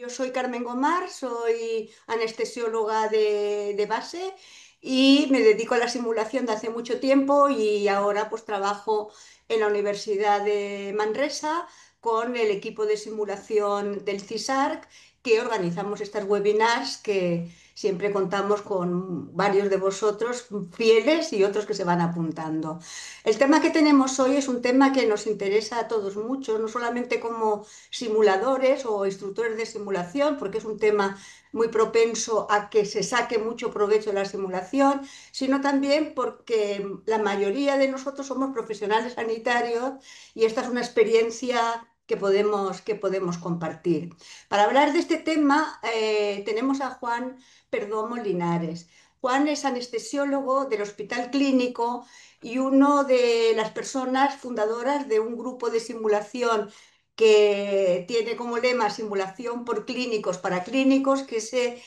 Yo soy Carmen Gomar, soy anestesióloga de base y me dedico a la simulación de hace mucho tiempo y ahora pues trabajo en la Universidad de Manresa con el equipo de simulación del CISARC que organizamos estas webinars que siempre contamos con varios de vosotros fieles y otros que se van apuntando. El tema que tenemos hoy es un tema que nos interesa a todos mucho, no solamente como simuladores o instructores de simulación, porque es un tema muy propenso a que se saque mucho provecho de la simulación, sino también porque la mayoría de nosotros somos profesionales sanitarios y esta es una experiencia que podemos compartir. Para hablar de este tema, tenemos a Juan Perdomo Linares. Juan es anestesiólogo del Hospital Clínico y uno de las personas fundadoras de un grupo de simulación que tiene como lema simulación por clínicos para clínicos, que se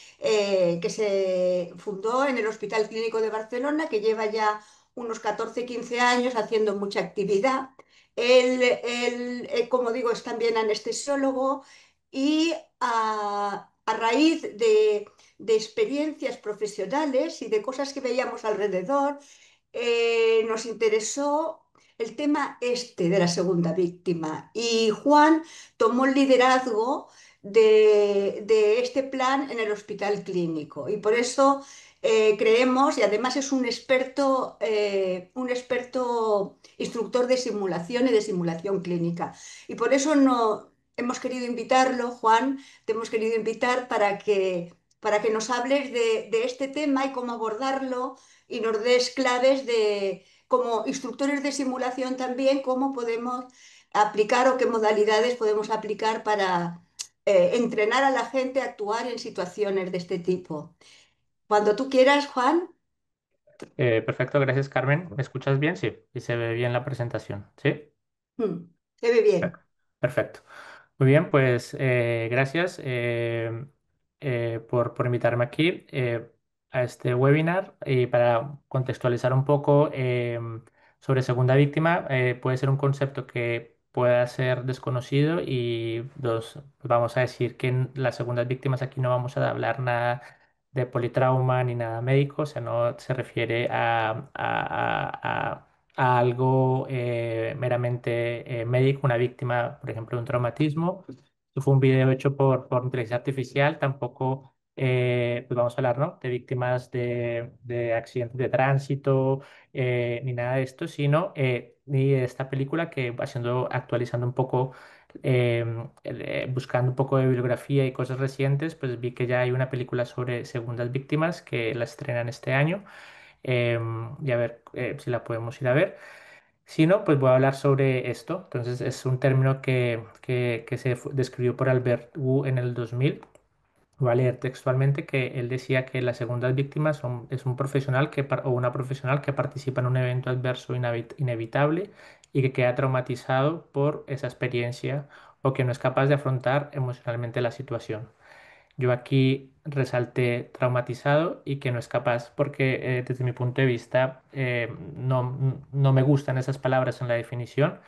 fundó en el Hospital Clínico de Barcelona, que lleva ya unos 14 15 años haciendo mucha actividad. Él, como digo, es también anestesiólogo y a raíz de experiencias profesionales y de cosas que veíamos alrededor, nos interesó el tema este de la segunda víctima y Juan tomó el liderazgo de este plan en el hospital clínico y por eso creemos, y además es un experto instructor de simulación y de simulación clínica y por eso no, hemos querido invitarlo, Juan, te hemos querido invitar para que nos hables de este tema y cómo abordarlo y nos des claves de, como instructores de simulación también, cómo podemos aplicar o qué modalidades podemos aplicar para entrenar a la gente a actuar en situaciones de este tipo. Cuando tú quieras, Juan. Perfecto, gracias Carmen. ¿Me escuchas bien? Sí, y se ve bien la presentación. ¿Sí? Se ve bien. Perfecto. Muy bien, pues gracias por invitarme aquí a este webinar y para contextualizar un poco sobre segunda víctima, puede ser un concepto que pueda ser desconocido y vamos a decir que en las segundas víctimas aquí no vamos a hablar nada de politrauma ni nada médico, o sea, no se refiere a algo meramente médico, una víctima, por ejemplo, de un traumatismo. Esto fue un video hecho por inteligencia artificial, tampoco pues vamos a hablar, ¿no?, de víctimas de accidentes de tránsito, ni nada de esto, sino ni de esta película que haciendo, actualizando un poco, buscando un poco de bibliografía y cosas recientes, pues vi que ya hay una película sobre segundas víctimas que la estrenan este año y a ver si la podemos ir a ver. Si no, pues voy a hablar sobre esto. Entonces, es un término que describió por Albert Wu en el 2000. Voy a leer textualmente que él decía que las segundas víctimas es un profesional o una profesional que participa en un evento adverso inevitable y que queda traumatizado por esa experiencia o que no es capaz de afrontar emocionalmente la situación. Yo aquí resalté traumatizado y que no es capaz porque desde mi punto de vista no me gustan esas palabras en la definición,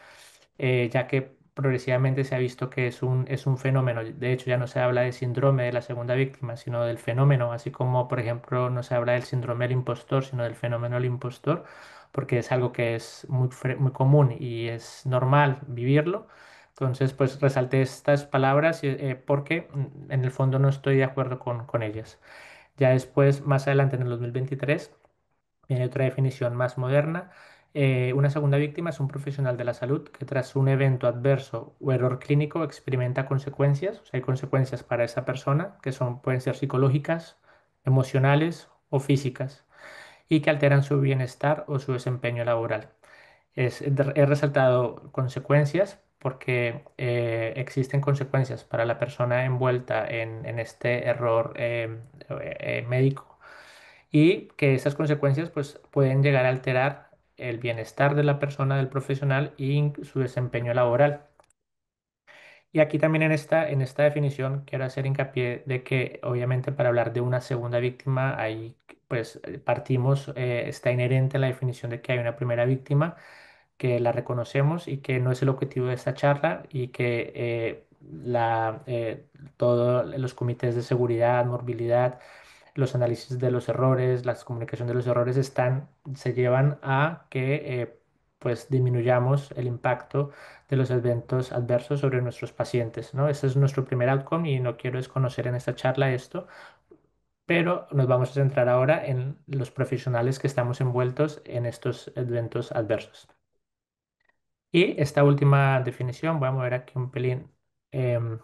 ya que progresivamente se ha visto que es un fenómeno. De hecho, ya no se habla de síndrome de la segunda víctima, sino del fenómeno, así como, por ejemplo, no se habla del síndrome del impostor, sino del fenómeno del impostor, porque es algo que es muy común y es normal vivirlo. Entonces, pues resalté estas palabras porque en el fondo no estoy de acuerdo con ellas. Ya después, más adelante, en el 2023, viene otra definición más moderna. Una segunda víctima es un profesional de la salud que tras un evento adverso o error clínico experimenta consecuencias, o sea, hay consecuencias para esa persona que pueden ser psicológicas, emocionales o físicas y que alteran su bienestar o su desempeño laboral. He resaltado consecuencias porque existen consecuencias para la persona envuelta en este error médico y que esas consecuencias pues, pueden llegar a alterar el bienestar de la persona, del profesional y su desempeño laboral. Y aquí también en esta definición quiero hacer hincapié de que obviamente para hablar de una segunda víctima, ahí pues partimos, está inherente en la definición de que hay una primera víctima, que la reconocemos y que no es el objetivo de esta charla y que todos los comités de seguridad, morbilidad, los análisis de los errores, la comunicación de los errores se llevan a que pues disminuyamos el impacto de los eventos adversos sobre nuestros pacientes, ¿no? Ese es nuestro primer outcome y no quiero desconocer en esta charla esto, pero nos vamos a centrar ahora en los profesionales que estamos envueltos en estos eventos adversos. Y esta última definición, voy a mover aquí un pelín. em,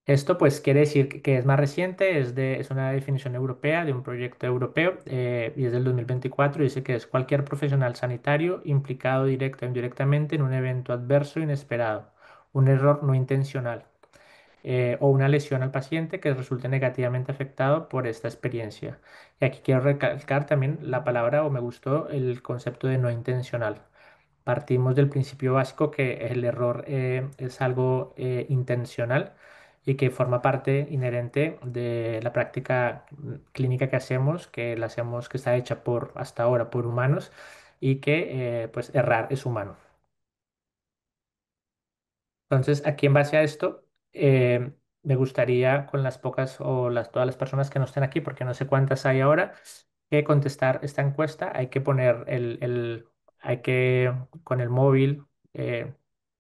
Esto pues quiere decir que es más reciente, es una definición europea de un proyecto europeo y es del 2024. Dice que es cualquier profesional sanitario implicado directa o indirectamente en un evento adverso inesperado, un error no intencional o una lesión al paciente que resulte negativamente afectado por esta experiencia. Y aquí quiero recalcar también la palabra, o me gustó el concepto de no intencional. Partimos del principio básico que el error es algo intencional y que forma parte inherente de la práctica clínica que hacemos, que está hecha por hasta ahora por humanos y que pues errar es humano. Entonces, aquí en base a esto, me gustaría con las pocas o todas las personas que no estén aquí, porque no sé cuántas hay ahora, que contestar esta encuesta. Hay que poner hay que con el móvil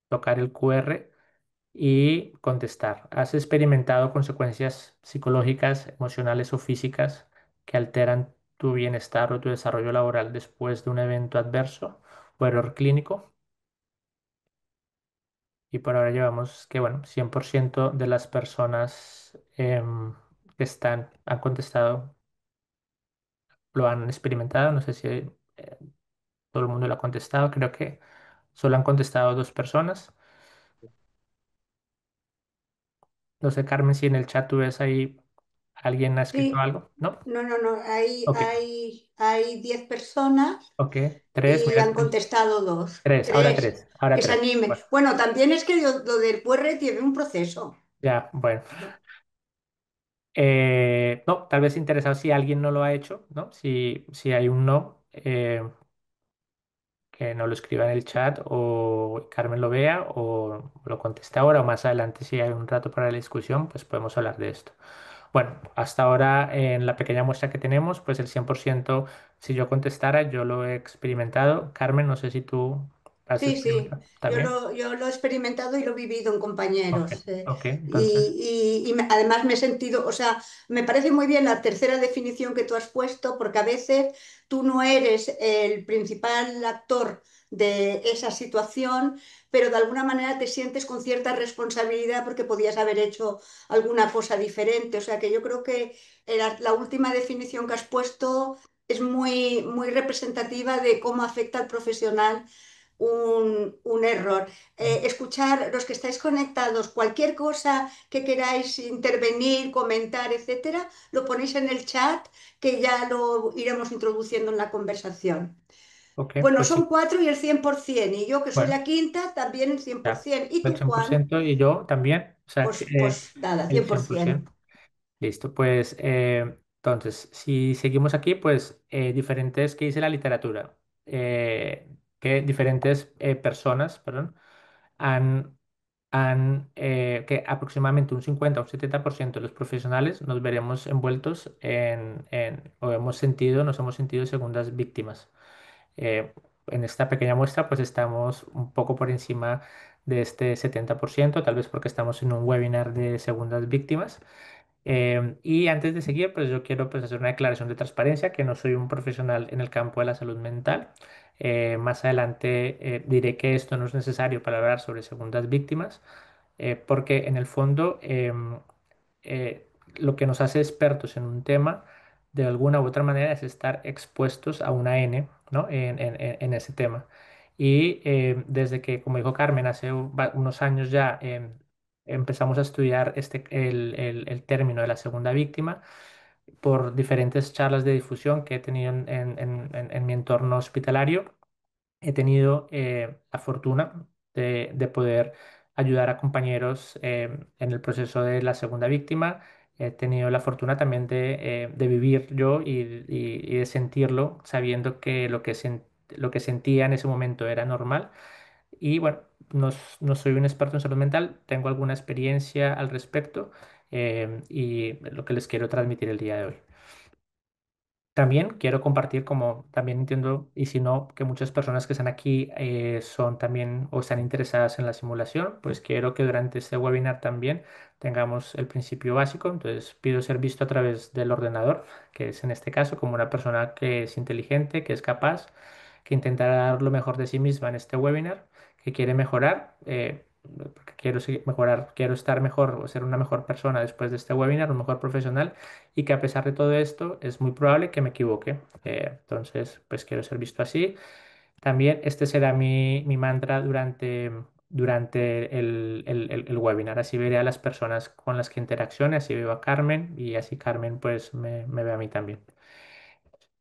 tocar el QR y contestar. ¿Has experimentado consecuencias psicológicas, emocionales o físicas que alteran tu bienestar o tu desarrollo laboral después de un evento adverso o error clínico? Y por ahora llevamos que, bueno, 100% de las personas que han contestado lo han experimentado. No sé si todo el mundo lo ha contestado. Creo que solo han contestado dos personas. No sé, Carmen, si en el chat tú ves ahí alguien ha escrito Sí, algo, ¿no? no, Ok, hay 10 personas ok. Tres, y han contestado dos. tres, ahora Tres, tres, ahora que se tres. animen. Bueno, Bueno, también es que lo del QR tiene un proceso. ya, bueno. No, tal vez interesado si alguien no lo ha hecho, ¿no? Si hay un no. Que no lo escriba en el chat o Carmen lo vea o lo conteste ahora o más adelante si hay un rato para la discusión, pues podemos hablar de esto. Bueno, hasta ahora en la pequeña muestra que tenemos, pues el 100%, si yo contestara, yo lo he experimentado. Carmen, no sé si tú has Sí, sí, experimentado también. yo lo he experimentado y lo he vivido en Ok, compañeros. ok, entonces, Además me he sentido, o sea, me parece muy bien la tercera definición que tú has puesto, porque a veces tú no eres el principal actor de esa situación, pero de alguna manera te sientes con cierta responsabilidad porque podías haber hecho alguna cosa diferente. O sea que yo creo que la última definición que has puesto es muy representativa de cómo afecta al profesional un error. Escuchar los que estáis conectados, cualquier cosa que queráis intervenir, comentar, etcétera, lo ponéis en el chat que ya lo iremos introduciendo en la conversación. ok, Bueno, pues son sí, cuatro y el 100%, y yo que soy bueno, la quinta, también el cien por ya, ciento. ¿Y el tú, cien por Juan? ciento y yo también, o sea, que Pues nada, el cien por 100%. ciento. Listo, pues entonces, si seguimos aquí, pues diferentes, ¿qué dice la literatura? Que diferentes personas, perdón, han, que aproximadamente un 50 o un 70% de los profesionales nos veremos envueltos o nos hemos sentido segundas víctimas. Eh, en esta pequeña muestra, pues estamos un poco por encima de este 70%, tal vez porque estamos en un webinar de segundas víctimas. Y antes de seguir, pues yo quiero pues, hacer una declaración de transparencia, que no soy un profesional en el campo de la salud mental. Más adelante diré que esto no es necesario para hablar sobre segundas víctimas, porque en el fondo lo que nos hace expertos en un tema, de alguna u otra manera, es estar expuestos a una N, ¿no? En ese tema. Y desde que, como dijo Carmen, hace unos años ya empezamos a estudiar el término de la segunda víctima por diferentes charlas de difusión que he tenido en mi entorno hospitalario. He tenido la fortuna de poder ayudar a compañeros en el proceso de la segunda víctima. He tenido la fortuna también de vivir yo y de sentirlo, sabiendo que lo que sentía en ese momento era normal. Y bueno, no, no soy un experto en salud mental, tengo alguna experiencia al respecto y lo que les quiero transmitir el día de hoy. También quiero compartir, como también entiendo, y si no, que muchas personas que están aquí son también o están interesadas en la simulación, pues quiero que durante este webinar también tengamos el principio básico. Entonces pido ser visto a través del ordenador, que es en este caso como una persona que es inteligente, que es capaz, que intentará dar lo mejor de sí misma en este webinar, que quiere mejorar. Porque quiero mejorar, quiero estar mejor o ser una mejor persona después de este webinar, un mejor profesional y que a pesar de todo esto es muy probable que me equivoque. Entonces, pues quiero ser visto así. También este será mi mantra durante el webinar. Así veré a las personas con las que interaccione, así veo a Carmen y así Carmen pues me ve a mí también.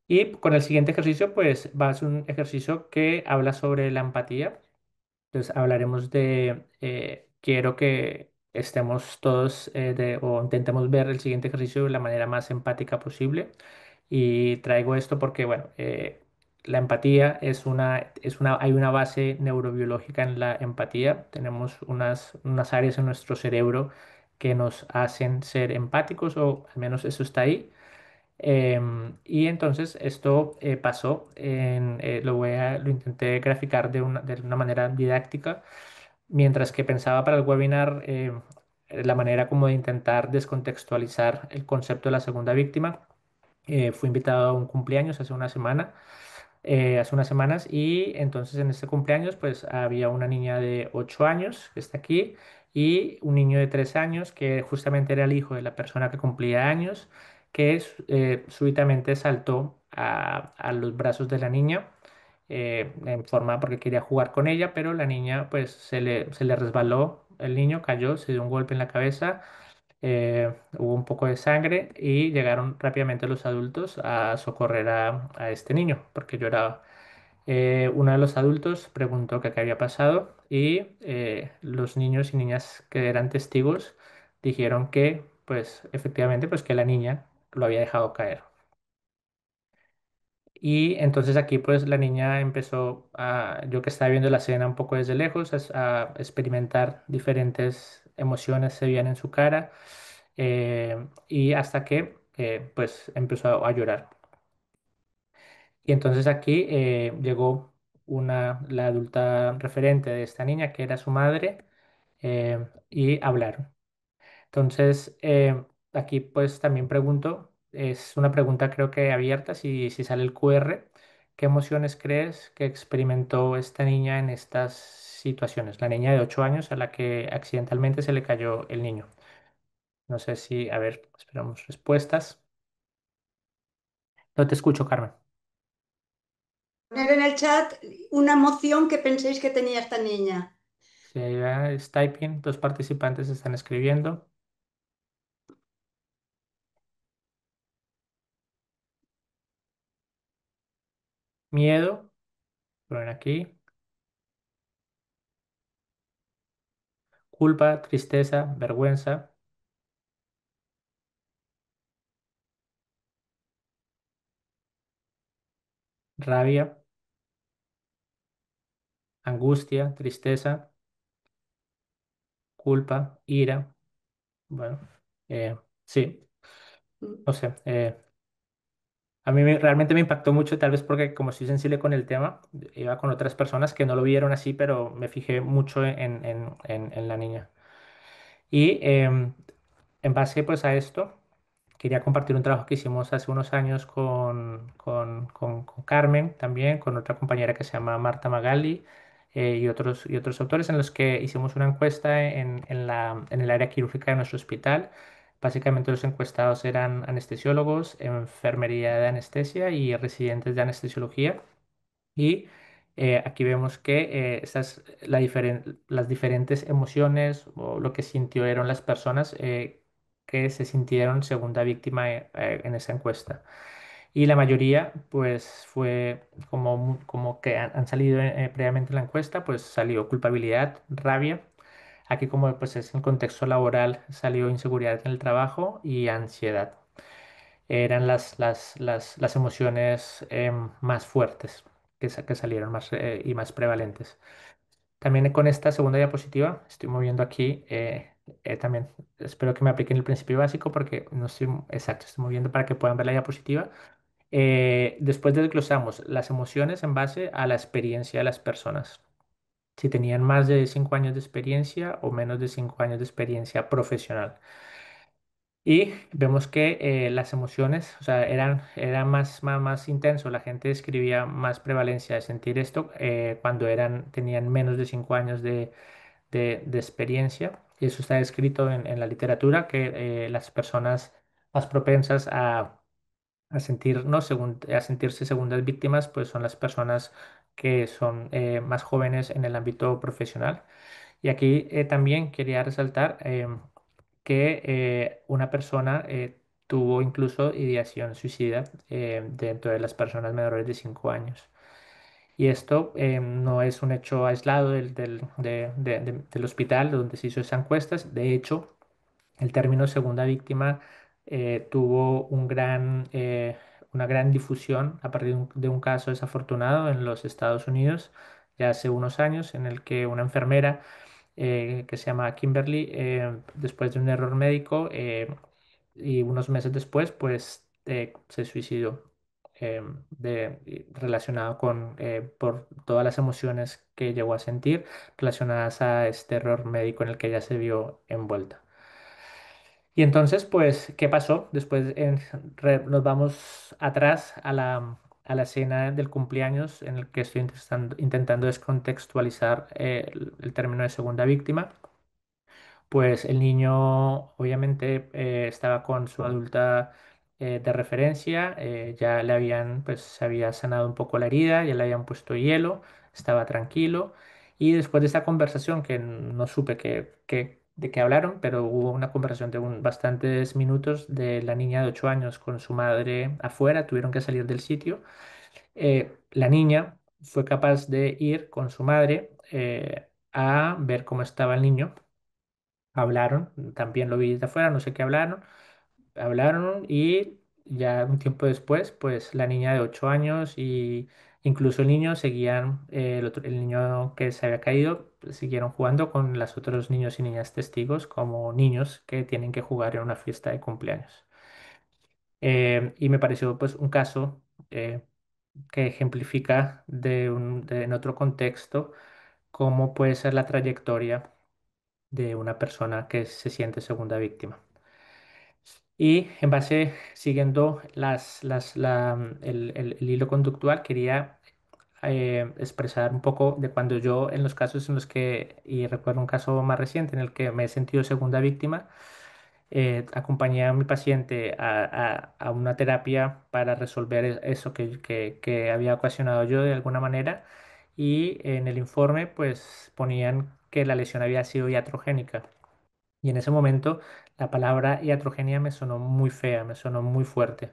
Y con el siguiente ejercicio, pues va a ser un ejercicio que habla sobre la empatía. Entonces hablaremos quiero que estemos todos o intentemos ver el siguiente ejercicio de la manera más empática posible. Y traigo esto porque, bueno, la empatía hay una base neurobiológica en la empatía. Tenemos unas áreas en nuestro cerebro que nos hacen ser empáticos o al menos eso está ahí. Y entonces esto pasó lo intenté graficar de una manera didáctica, mientras que pensaba para el webinar la manera como de intentar descontextualizar el concepto de la segunda víctima. Fui invitado a un cumpleaños hace unas semanas y entonces en este cumpleaños pues había una niña de 8 años que está aquí y un niño de 3 años que justamente era el hijo de la persona que cumplía años que súbitamente saltó a los brazos de la niña en forma porque quería jugar con ella, pero la niña pues se le resbaló, el niño cayó, se dio un golpe en la cabeza, hubo un poco de sangre y llegaron rápidamente los adultos a socorrer a este niño porque lloraba. Uno de los adultos preguntó qué había pasado y los niños y niñas que eran testigos dijeron que, pues, efectivamente, pues que la niña lo había dejado caer. Y entonces aquí, pues, la niña empezó yo que estaba viendo la escena un poco desde lejos, a experimentar diferentes emociones se veían en su cara y hasta que, pues, empezó a llorar. Y entonces aquí llegó la adulta referente de esta niña, que era su madre, y hablaron. Entonces, aquí pues también pregunto, es una pregunta creo que abierta, si sale el QR, ¿qué emociones crees que experimentó esta niña en estas situaciones? La niña de 8 años a la que accidentalmente se le cayó el niño. No sé si, a ver, esperamos respuestas. No te escucho, Carmen. Poner en el chat una emoción que penséis que tenía esta niña. Si ahí es typing, dos participantes están escribiendo. Miedo, ponen aquí. Culpa, tristeza, vergüenza, rabia, angustia, tristeza, culpa, ira. Bueno, sí, no sé. A mí realmente me impactó mucho, tal vez porque como soy sensible con el tema, iba con otras personas que no lo vieron así, pero me fijé mucho en la niña. Y en base pues a esto, quería compartir un trabajo que hicimos hace unos años con Carmen, también con otra compañera que se llama Marta Magali y otros autores en los que hicimos una encuesta en el área quirúrgica de nuestro hospital. Básicamente los encuestados eran anestesiólogos, enfermería de anestesia y residentes de anestesiología. Y aquí vemos que las diferentes emociones o lo que sintieron las personas que se sintieron segunda víctima en esa encuesta. Y la mayoría, pues fue como que han salido previamente en la encuesta, pues salió culpabilidad, rabia. Aquí como pues es en contexto laboral, salió inseguridad en el trabajo y ansiedad eran las emociones más fuertes que salieron más, y más prevalentes. También con esta segunda diapositiva, estoy moviendo aquí, también espero que me apliquen el principio básico porque no estoy exacto, estoy moviendo para que puedan ver la diapositiva. Después desglosamos las emociones en base a la experiencia de las personas. Si tenían más de 5 años de experiencia o menos de 5 años de experiencia profesional. Y vemos que las emociones, o sea, eran más intenso, la gente describía más prevalencia de sentir esto cuando tenían menos de 5 años de experiencia. Y eso está escrito en la literatura, que las personas más propensas a sentir, ¿no? A sentirse segundas víctimas, pues son las personas que son más jóvenes en el ámbito profesional. Y aquí también quería resaltar que una persona tuvo incluso ideación suicida dentro de las personas menores de 5 años. Y esto no es un hecho aislado del hospital donde se hizo esa encuesta. De hecho, el término segunda víctima tuvo una gran difusión a partir de un caso desafortunado en los Estados Unidos ya hace unos años, en el que una enfermera que se llama Kimberly, después de un error médico y unos meses después, pues se suicidó relacionado por todas las emociones que llegó a sentir relacionadas a este error médico en el que ella se vio envuelta. Y entonces, pues, ¿qué pasó? Después nos vamos atrás a la escena del cumpleaños en el que estoy intentando descontextualizar el término de segunda víctima. Pues el niño obviamente estaba con su adulta de referencia, ya le habían, pues se había sanado un poco la herida, ya le habían puesto hielo, estaba tranquilo y después de esta conversación que no supe de qué hablaron, pero hubo una conversación de bastantes minutos de la niña de 8 años con su madre afuera, tuvieron que salir del sitio. La niña fue capaz de ir con su madre a ver cómo estaba el niño. Hablaron, también lo vi desde afuera, no sé qué hablaron y ya un tiempo después, pues la niña de 8 años y incluso el niño seguían, el niño que se había caído, pues, siguieron jugando con los otros niños y niñas testigos como niños que tienen que jugar en una fiesta de cumpleaños. Y me pareció pues un caso que ejemplifica en otro contexto cómo puede ser la trayectoria de una persona que se siente segunda víctima. Y en base, siguiendo el hilo conductual, quería expresar un poco de cuando yo, en los casos en los que, y recuerdo un caso más reciente en el que me he sentido segunda víctima, acompañé a mi paciente a una terapia para resolver eso que había ocasionado yo de alguna manera. Y en el informe, pues ponían que la lesión había sido iatrogénica. Y en ese momento la palabra iatrogenia me sonó muy fea, me sonó muy fuerte.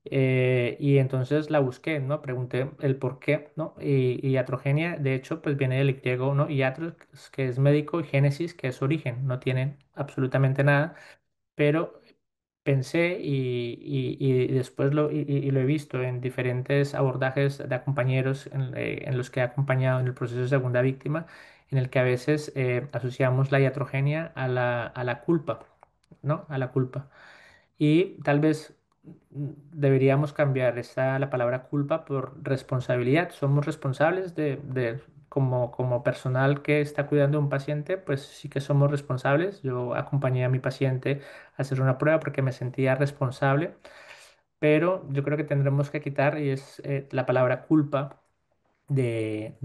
Y entonces la busqué, ¿no? Pregunté el por qué, ¿no? Y iatrogenia, de hecho, pues viene del griego, ¿no? Iatros, que es médico, y génesis, que es origen. No tienen absolutamente nada, pero pensé y después lo he visto en diferentes abordajes de compañeros en los que he acompañado en el proceso de segunda víctima, en el que a veces asociamos la iatrogenia a la culpa, ¿no? A la culpa. Y tal vez deberíamos cambiar la palabra culpa por responsabilidad. Somos responsables como personal que está cuidando de un paciente, pues sí que somos responsables. Yo acompañé a mi paciente a hacer una prueba porque me sentía responsable, pero yo creo que tendremos que quitar y es la palabra culpa de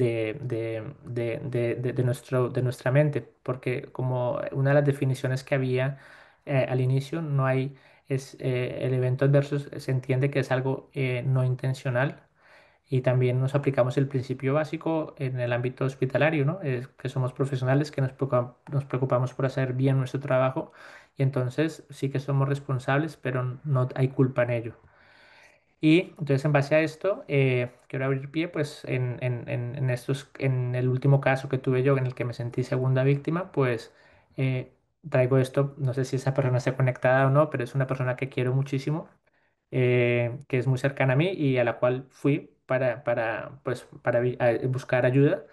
nuestra mente, porque como una de las definiciones que había al inicio, no hay, el evento adverso se entiende que es algo no intencional y también nos aplicamos el principio básico en el ámbito hospitalario, ¿no? Es que somos profesionales que nos preocupamos por hacer bien nuestro trabajo y entonces sí que somos responsables, pero no hay culpa en ello. Y entonces en base a esto, quiero abrir pie pues en el último caso que tuve yo en el que me sentí segunda víctima, pues eh, traigo esto, no sé si esa persona está conectada o no, pero es una persona que quiero muchísimo, que es muy cercana a mí y a la cual fui para buscar ayuda.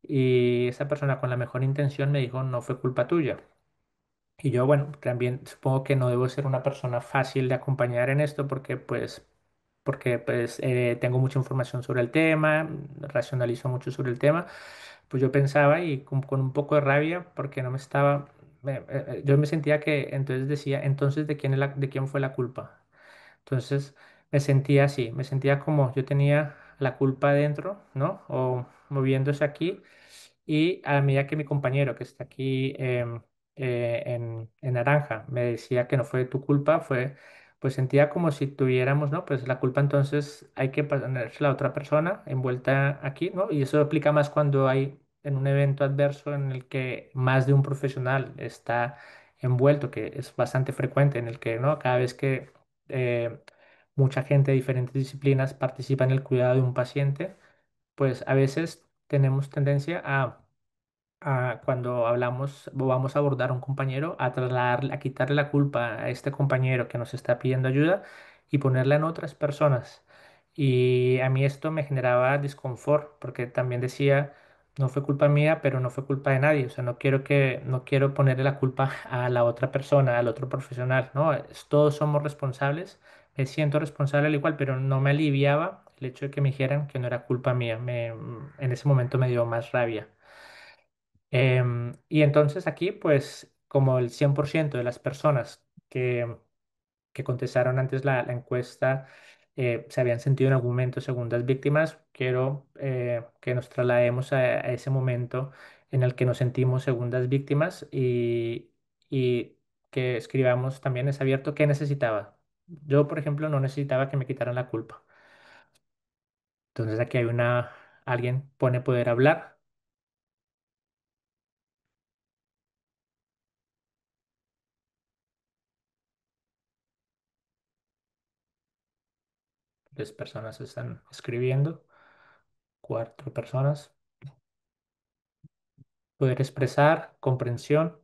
Y esa persona con la mejor intención me dijo, no fue culpa tuya. Y yo, bueno, también supongo que no debo ser una persona fácil de acompañar en esto porque tengo mucha información sobre el tema, racionalizo mucho sobre el tema. Pues yo pensaba y con un poco de rabia porque no me estaba, yo me sentía que entonces decía, entonces ¿de quién fue la culpa? Entonces me sentía así, me sentía como yo tenía la culpa dentro, ¿no? O moviéndose aquí. Y a medida que mi compañero que está aquí en naranja me decía que no fue tu culpa, pues sentía como si tuviéramos, ¿no? Pues la culpa entonces hay que ponerse a la otra persona envuelta aquí, ¿no? Y eso aplica más cuando hay en un evento adverso en el que más de un profesional está envuelto, que es bastante frecuente, en el que, ¿no? Cada vez que eh, mucha gente de diferentes disciplinas participa en el cuidado de un paciente, pues a veces tenemos tendencia cuando hablamos o vamos a abordar a un compañero, a trasladarle, a quitarle la culpa a este compañero que nos está pidiendo ayuda y ponerla en otras personas. Y a mí esto me generaba disconfort porque también decía, no fue culpa mía, pero no fue culpa de nadie. O sea, no quiero ponerle la culpa a la otra persona, al otro profesional, ¿no? Todos somos responsables. Me siento responsable al igual, pero no me aliviaba el hecho de que me dijeran que no era culpa mía. En ese momento me dio más rabia. Y entonces aquí, pues, como el 100% de las personas que contestaron antes la encuesta se habían sentido en algún momento segundas víctimas, quiero que nos traslademos a ese momento en el que nos sentimos segundas víctimas y que escribamos también, es abierto, qué necesitaba. Yo, por ejemplo, no necesitaba que me quitaran la culpa. Entonces aquí alguien pone poder hablar, tres personas están escribiendo. Cuatro personas. Poder expresar, comprensión,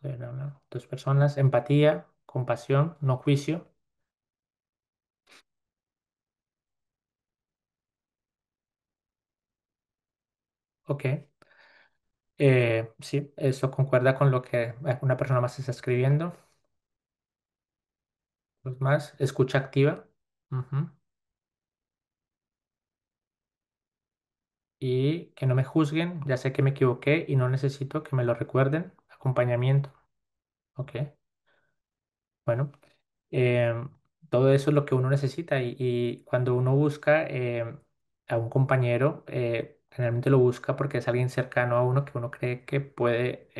poder hablar. Dos personas, empatía, compasión, no juicio. Ok. Sí, eso concuerda con lo que una persona más está escribiendo. Los más, escucha activa. Ujú. Y que no me juzguen, ya sé que me equivoqué y no necesito que me lo recuerden. Acompañamiento. Ok. Bueno. Em, Todo eso es lo que uno necesita y cuando uno busca a un compañero, generalmente lo busca porque es alguien cercano a uno que uno cree que puede,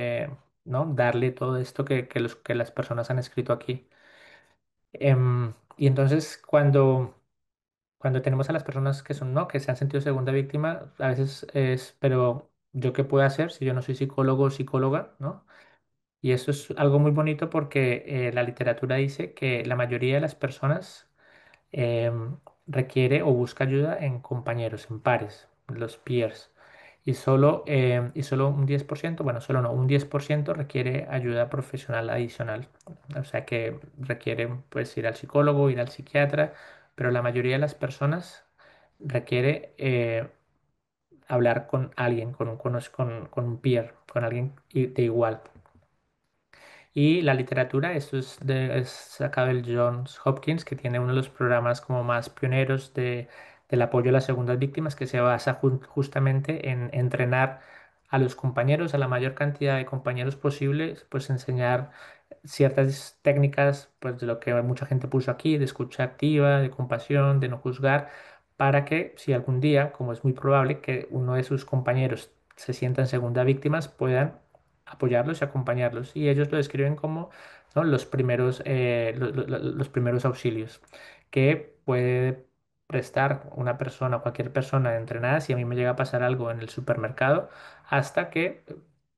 ¿no? Darle todo esto que las personas han escrito aquí. Y entonces cuando tenemos a las personas que son, ¿no? Que se han sentido segunda víctima, a veces es, pero ¿yo qué puedo hacer si yo no soy psicólogo o psicóloga, ¿no? Y eso es algo muy bonito porque la literatura dice que la mayoría de las personas requiere o busca ayuda en compañeros, en pares, los peers. Y solo un 10%, bueno, solo no, un 10% requiere ayuda profesional adicional. O sea que requiere pues ir al psicólogo, ir al psiquiatra, pero la mayoría de las personas requiere hablar con alguien, con un peer, con alguien de igual. Y la literatura, esto es sacado del Johns Hopkins, que tiene uno de los programas como más pioneros del apoyo a las segundas víctimas, que se basa justamente en entrenar a los compañeros, a la mayor cantidad de compañeros posibles, pues enseñar ciertas técnicas, pues de lo que mucha gente puso aquí, de escucha activa, de compasión, de no juzgar, para que si algún día, como es muy probable, que uno de sus compañeros se sientan segunda víctimas, puedan apoyarlos y acompañarlos. Y ellos lo describen como, ¿no? Los primeros, los primeros auxilios que puede prestar una persona, cualquier persona entrenada, si a mí me llega a pasar algo en el supermercado, hasta que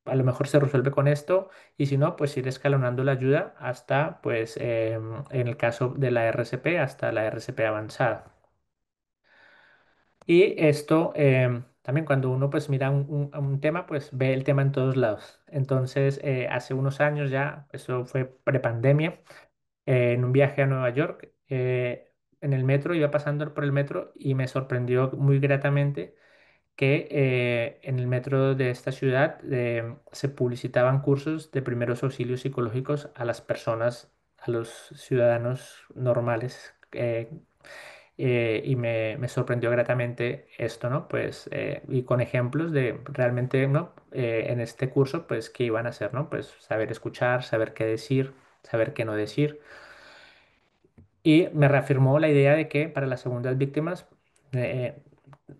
a lo mejor se resuelve con esto y si no, pues ir escalonando la ayuda hasta, pues, en el caso de la RCP, hasta la RCP avanzada. Y esto también cuando uno pues mira un tema, pues ve el tema en todos lados. Entonces, hace unos años ya, eso fue prepandemia, en un viaje a Nueva York, en el metro, iba pasando por el metro y me sorprendió muy gratamente que en el metro de esta ciudad se publicitaban cursos de primeros auxilios psicológicos a las personas, a los ciudadanos normales. Y me sorprendió gratamente esto, ¿no? Pues, y con ejemplos de realmente, ¿no? En este curso, pues, ¿qué iban a hacer, ¿no? Pues saber escuchar, saber qué decir, saber qué no decir. Y me reafirmó la idea de que para las segundas víctimas eh,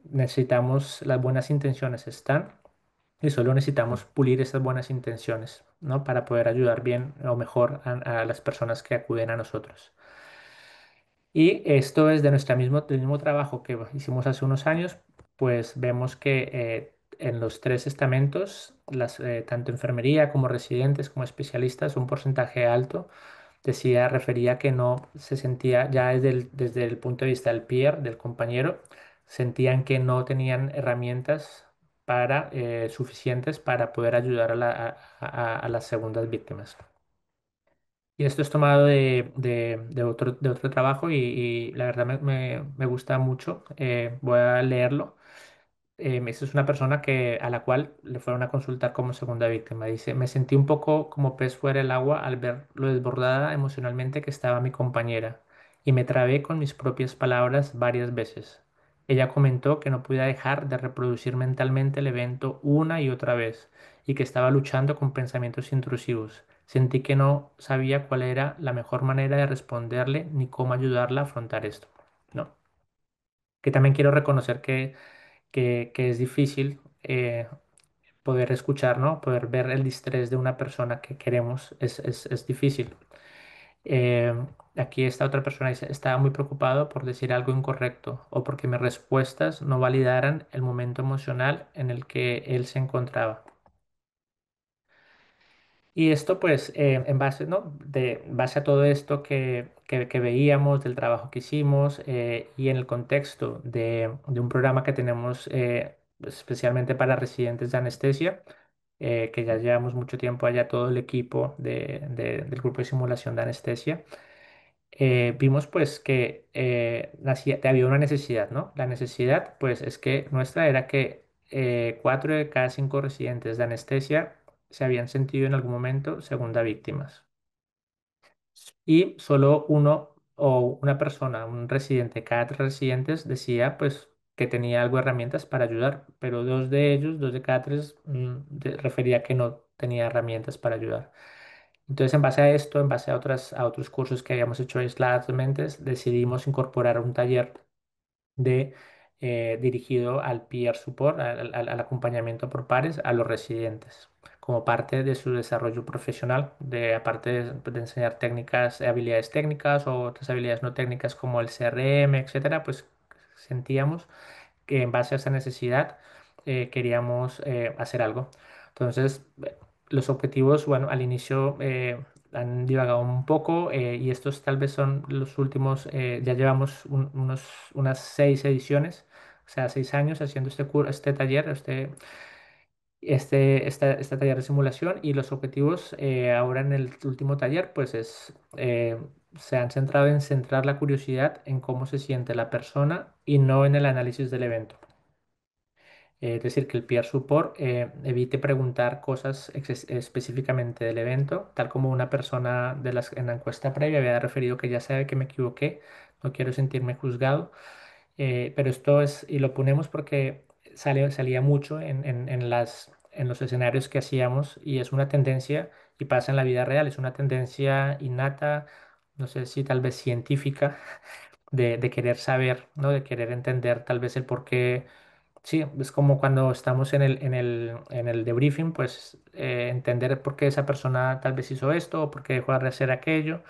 necesitamos las buenas intenciones están y solo necesitamos pulir esas buenas intenciones, ¿no? Para poder ayudar bien o mejor a las personas que acuden a nosotros. Y esto es de del mismo trabajo que hicimos hace unos años, pues vemos que en los tres estamentos, tanto enfermería como residentes como especialistas, un porcentaje alto refería que no se sentía, ya desde el punto de vista del peer, del compañero, sentían que no tenían herramientas suficientes para poder ayudar a las segundas víctimas. Y esto es tomado de otro trabajo y la verdad me gusta mucho. Voy a leerlo. Esta es una persona a la cual le fueron a consultar como segunda víctima. Dice, me sentí un poco como pez fuera del agua al ver lo desbordada emocionalmente que estaba mi compañera y me trabé con mis propias palabras varias veces. Ella comentó que no podía dejar de reproducir mentalmente el evento una y otra vez y que estaba luchando con pensamientos intrusivos. Sentí que no sabía cuál era la mejor manera de responderle ni cómo ayudarla a afrontar esto. No. Que también quiero reconocer que es difícil poder escuchar, ¿no? Poder ver el distrés de una persona que queremos es difícil. Eh, Aquí esta otra persona dice, estaba muy preocupado por decir algo incorrecto o porque mis respuestas no validaran el momento emocional en el que él se encontraba. Y esto pues en base, ¿no? En base a todo esto que veíamos, del trabajo que hicimos y en el contexto de un programa que tenemos especialmente para residentes de anestesia, que ya llevamos mucho tiempo allá todo el equipo del grupo de simulación de anestesia, vimos pues que había una necesidad, ¿no? La necesidad pues es que nuestra era que 4 de cada 5 residentes de anestesia se habían sentido en algún momento segunda víctimas y solo uno o una persona, un residente, cada 3 residentes decía pues que tenía algo de herramientas para ayudar, pero dos de cada tres refería que no tenía herramientas para ayudar. Entonces, en base a esto, en base a otros cursos que habíamos hecho aisladamente, decidimos incorporar un taller de, dirigido al peer support, al acompañamiento por pares a los residentes, como parte de su desarrollo profesional, aparte de enseñar técnicas, habilidades técnicas o otras habilidades no técnicas como el CRM, etcétera, pues sentíamos que en base a esa necesidad queríamos hacer algo. Entonces, los objetivos, bueno, al inicio han divagado un poco y estos tal vez son los últimos, ya llevamos unas 6 ediciones, o sea, 6 años haciendo este taller, este taller de simulación y los objetivos ahora en el último taller, pues se han centrado en centrar la curiosidad en cómo se siente la persona y no en el análisis del evento. Es decir, que el peer support evite preguntar cosas específicamente del evento, tal como una persona en la encuesta previa había referido que ya sabe que me equivoqué, no quiero sentirme juzgado, pero esto y lo ponemos porque salía mucho en los escenarios que hacíamos y es una tendencia y pasa en la vida real, es una tendencia innata, no sé si tal vez científica, de querer saber, ¿no? De querer entender tal vez el por qué. Sí, es como cuando estamos en el debriefing, pues entender por qué esa persona tal vez hizo esto o por qué dejó de hacer aquello.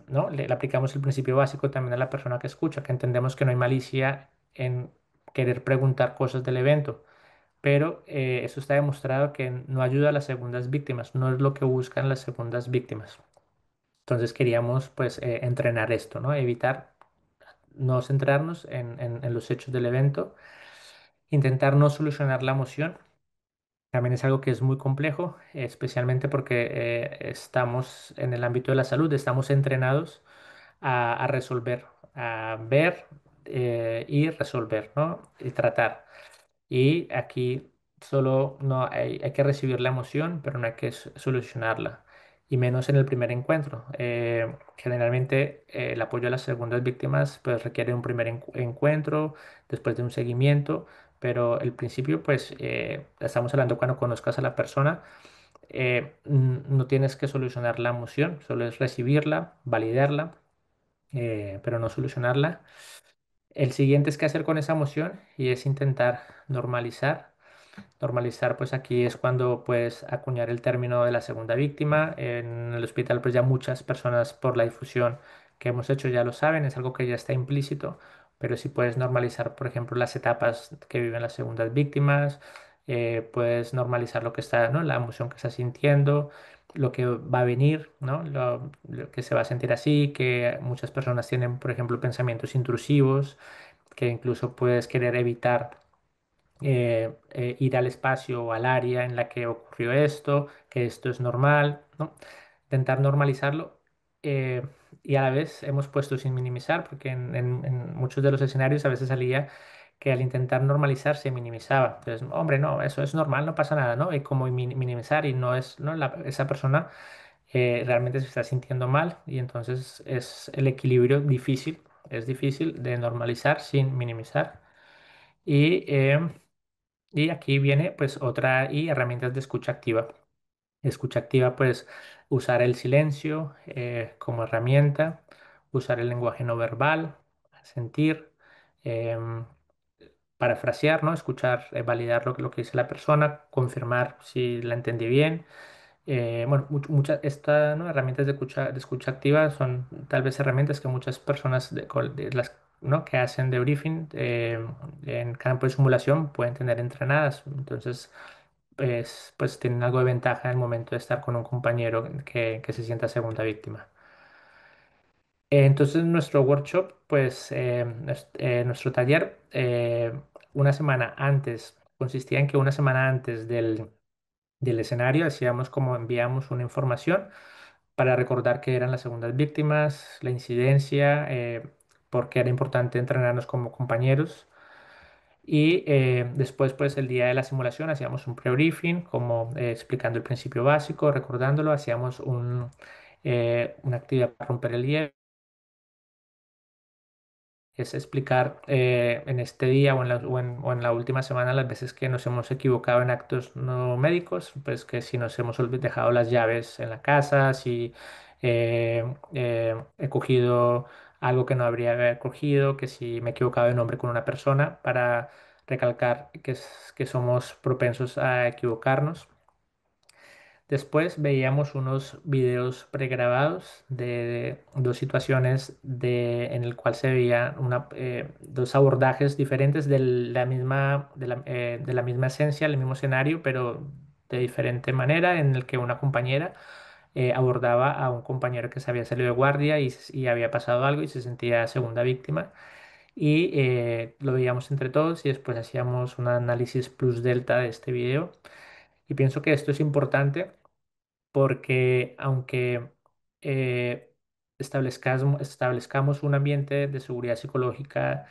¿No? Le aplicamos el principio básico también a la persona que escucha, que entendemos que no hay malicia en querer preguntar cosas del evento, pero eso está demostrado que no ayuda a las segundas víctimas, no es lo que buscan las segundas víctimas. Entonces queríamos pues entrenar esto, ¿no? Evitar no centrarnos en los hechos del evento, intentar no solucionar la emoción. También es algo que es muy complejo, especialmente porque estamos en el ámbito de la salud, estamos entrenados a resolver a ver y resolver, ¿no? Y tratar. Y aquí solo no hay que recibir la emoción, pero no hay que solucionarla. Y menos en el primer encuentro. Generalmente el apoyo a las segundas víctimas pues requiere un primer encuentro, después de un seguimiento, pero el principio pues estamos hablando cuando conozcas a la persona, no tienes que solucionar la emoción, solo es recibirla, validarla, pero no solucionarla. El siguiente es qué hacer con esa emoción y es intentar normalizar. Normalizar, pues aquí es cuando puedes acuñar el término de la segunda víctima. En el hospital, pues ya muchas personas por la difusión que hemos hecho ya lo saben, es algo que ya está implícito, pero si puedes normalizar, por ejemplo, las etapas que viven las segundas víctimas, puedes normalizar lo que está, ¿no? La emoción que estás sintiendo, lo que va a venir, ¿no? Lo que se va a sentir así, que muchas personas tienen, por ejemplo, pensamientos intrusivos, que incluso puedes querer evitar ir al espacio o al área en la que ocurrió esto, que esto es normal, ¿no? Intentar normalizarlo, eh, y a la vez hemos puesto sin minimizar, porque en muchos de los escenarios a veces salía que al intentar normalizar se minimizaba. Entonces, hombre, no, eso es normal, no pasa nada, ¿no? Y como minimizar y no es, ¿no? Esa persona realmente se está sintiendo mal y entonces es el equilibrio difícil, es difícil de normalizar sin minimizar. Y y aquí viene pues otra y herramientas de escucha activa. Escucha activa pues usar el silencio como herramienta, usar el lenguaje no verbal, sentir, em, parafrasear, ¿no? Escuchar, validar lo que dice la persona, confirmar si la entendí bien. Bueno, muchas estas, ¿no? Herramientas de escucha activa son tal vez herramientas que muchas personas de las, ¿no? que hacen debriefing en campo de simulación pueden tener entrenadas. Entonces, pues tienen algo de ventaja en el momento de estar con un compañero que se sienta segunda víctima. Entonces, nuestro workshop, pues nuestro taller, una semana antes, consistía en que una semana antes del escenario hacíamos como enviamos una información para recordar que eran las segundas víctimas, la incidencia, por qué era importante entrenarnos como compañeros. Y después, pues el día de la simulación, hacíamos un pre-briefing, como explicando el principio básico, recordándolo, hacíamos una actividad para romper el hielo, es explicar en este día o en la última semana las veces que nos hemos equivocado en actos no médicos, pues que si nos hemos dejado las llaves en la casa, si he cogido algo que no habría haber cogido, que si me he equivocado de nombre con una persona, para recalcar que somos propensos a equivocarnos. Después veíamos unos videos pregrabados de dos situaciones en el cual se veía dos abordajes diferentes de la misma esencia, el mismo escenario, pero de diferente manera, en el que una compañera abordaba a un compañero que se había salido de guardia y había pasado algo y se sentía segunda víctima. Y lo veíamos entre todos y después hacíamos un análisis plus delta de este video. Y pienso que esto es importante porque aunque eh, establezcamos un ambiente de seguridad psicológica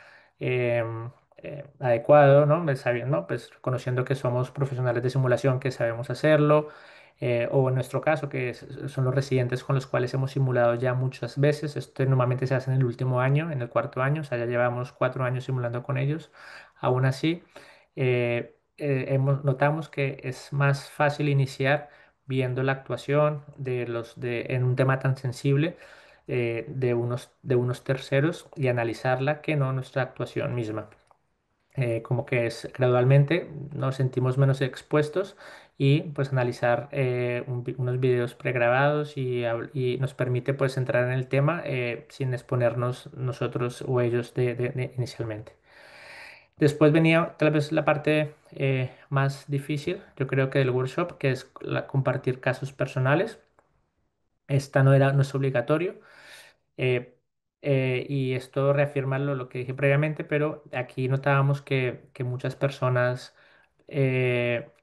adecuado, ¿no? ¿no? Pues reconociendo que somos profesionales de simulación, que sabemos hacerlo, o en nuestro caso, son los residentes con los cuales hemos simulado ya muchas veces. Esto normalmente se hace en el último año, en el cuarto año, o sea, ya llevamos 4 años simulando con ellos. Aún así, notamos que es más fácil iniciar viendo la actuación en un tema tan sensible de unos terceros y analizarla que no nuestra actuación misma. Como que es gradualmente nos sentimos menos expuestos y pues analizar unos videos pregrabados y nos permite pues entrar en el tema sin exponernos nosotros o ellos inicialmente. Después venía tal vez la parte más difícil, yo creo que del workshop, que es compartir casos personales. Esta no es obligatorio. eh, y esto reafirma lo que dije previamente, pero aquí notábamos que muchas personas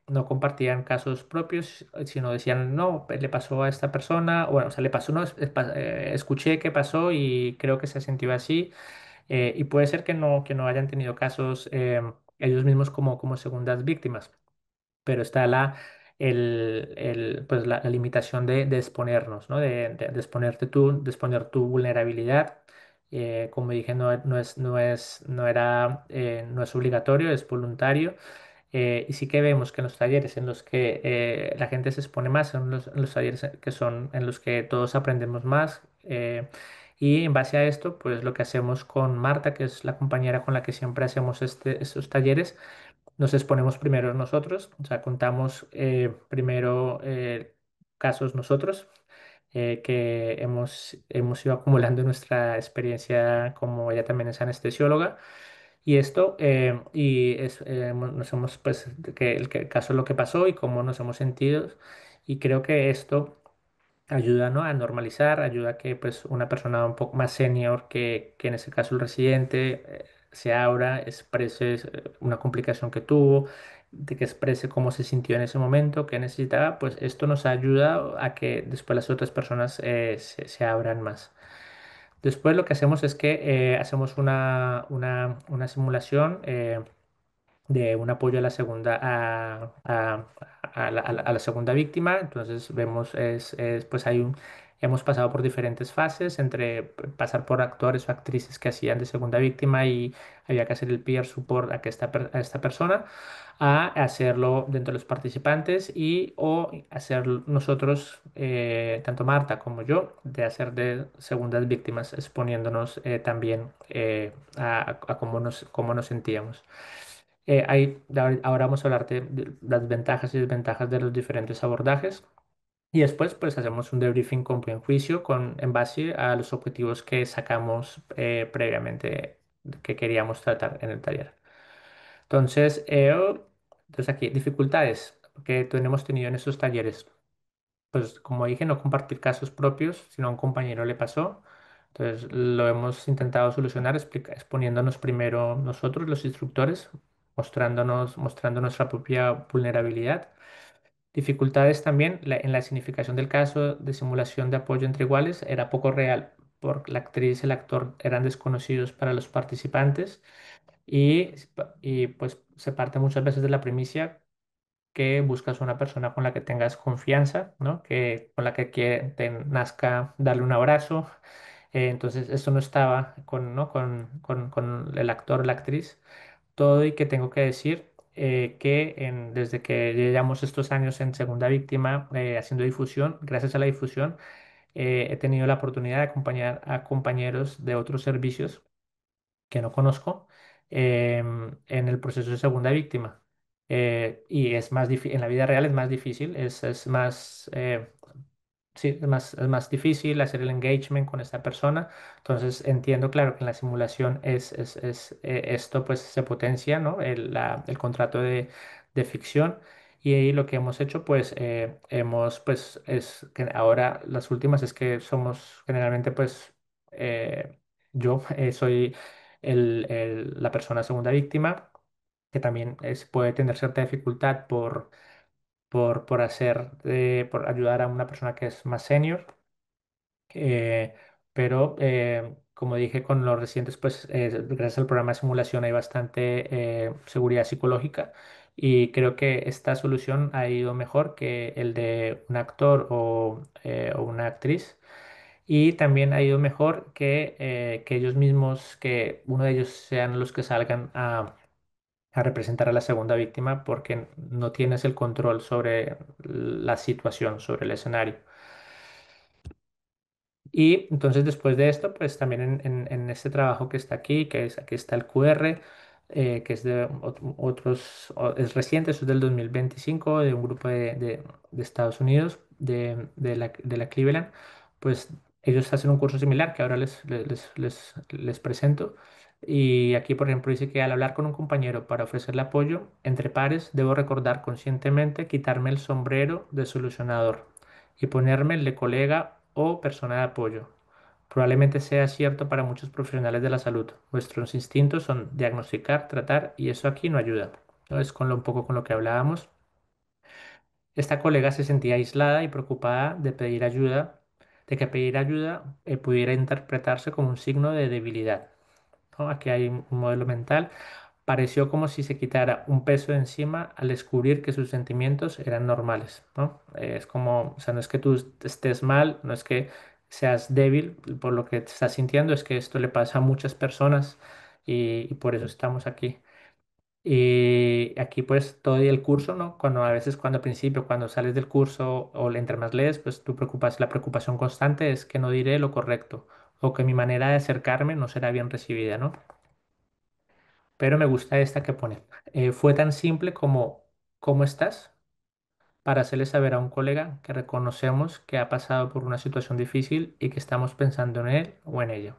no compartían casos propios, sino decían, no, le pasó a esta persona, o bueno, o sea, le pasó, no, escuché que pasó y creo que se sintió así, y puede ser que no hayan tenido casos ellos mismos como segundas víctimas, pero está pues la limitación de exponernos, ¿no? De exponerte tú, de exponer tu vulnerabilidad. Como dije, no es obligatorio, es voluntario. Y sí que vemos que en los talleres en los que la gente se expone más, son en los talleres que son en los que todos aprendemos más. Y en base a esto, pues lo que hacemos con Marta, que es la compañera con la que siempre hacemos estos talleres, nos exponemos primero nosotros, o sea, contamos primero casos nosotros que hemos ido acumulando nuestra experiencia, como ella también es anestesióloga. Y esto, nos hemos, pues, que el caso, lo que pasó y cómo nos hemos sentido. Y creo que esto ayuda, ¿no? A normalizar, ayuda a que pues una persona un poco más senior que en ese caso el residente se abra, exprese una complicación que tuvo, de que exprese cómo se sintió en ese momento, qué necesitaba, pues esto nos ayuda a que después las otras personas se abran más. Después lo que hacemos es que hacemos una simulación. De un apoyo a la segunda a la segunda víctima. Entonces vemos pues hemos pasado por diferentes fases entre pasar por actores o actrices que hacían de segunda víctima y había que hacer el peer support a esta persona, a hacerlo dentro de los participantes y o hacer nosotros, tanto Marta como yo, de hacer de segundas víctimas, exponiéndonos también a cómo nos sentíamos. Ahora vamos a hablar de las ventajas y desventajas de los diferentes abordajes y después pues hacemos un debriefing con buen juicio en base a los objetivos que sacamos previamente que queríamos tratar en el taller. Entonces, aquí, dificultades que hemos tenido en estos talleres. Pues como dije, no compartir casos propios, sino a un compañero le pasó. Entonces lo hemos intentado solucionar exponiéndonos primero nosotros, los instructores, mostrando nuestra propia vulnerabilidad. Dificultades también en la significación del caso de simulación de apoyo entre iguales era poco real, porque la actriz y el actor eran desconocidos para los participantes y, y pues se parte muchas veces de la primicia que buscas una persona con la que tengas confianza, ¿no? Con la te nazca darle un abrazo. Entonces, esto no estaba ¿no? con el actor o la actriz. Todo y que tengo que decir que desde que llevamos estos años en Segunda Víctima haciendo difusión, gracias a la difusión, he tenido la oportunidad de acompañar a compañeros de otros servicios que no conozco en el proceso de segunda víctima. Y es más difícil, en la vida real es más difícil, es más, sí, es más difícil hacer el engagement con esta persona. Entonces entiendo, claro, que en la simulación esto pues se potencia, ¿no? El contrato de ficción. Y ahí lo que hemos hecho, pues, pues, es que ahora las últimas es que somos generalmente, pues, yo soy la persona segunda víctima, que también puede tener cierta dificultad por ayudar a una persona que es más senior. eh, pero como dije con los recientes, pues gracias al programa de simulación hay bastante seguridad psicológica y creo que esta solución ha ido mejor que el de un actor o una actriz. Y también ha ido mejor que ellos mismos, que uno de ellos sean los que salgan a representar a la segunda víctima porque no tienes el control sobre la situación, sobre el escenario. Y entonces después de esto, pues también en este trabajo que está aquí, aquí está el QR, que es de es reciente, eso es del 2025, de un grupo de Estados Unidos, de la Cleveland, pues ellos hacen un curso similar que ahora les presento. Y aquí, por ejemplo, dice que al hablar con un compañero para ofrecerle apoyo entre pares, debo recordar conscientemente quitarme el sombrero de solucionador y ponerme el de colega o persona de apoyo. Probablemente sea cierto para muchos profesionales de la salud. Nuestros instintos son diagnosticar, tratar y eso aquí no ayuda. ¿No? Es un poco con lo que hablábamos. Esta colega se sentía aislada y preocupada de pedir ayuda, de que pedir ayuda pudiera interpretarse como un signo de debilidad, ¿no? Aquí hay un modelo mental. Pareció como si se quitara un peso de encima al descubrir que sus sentimientos eran normales, ¿no? Es como, o sea, no es que tú estés mal, no es que seas débil por lo que te estás sintiendo, es que esto le pasa a muchas personas y por eso estamos aquí. Y aquí pues todo el curso, ¿no? Cuando a veces cuando al principio, cuando sales del curso o entre más lees, pues la preocupación constante es que no diré lo correcto o que mi manera de acercarme no será bien recibida, ¿no? Pero me gusta esta que pone. Fue tan simple como ¿cómo estás? Para hacerle saber a un colega que reconocemos que ha pasado por una situación difícil y que estamos pensando en él o en ella.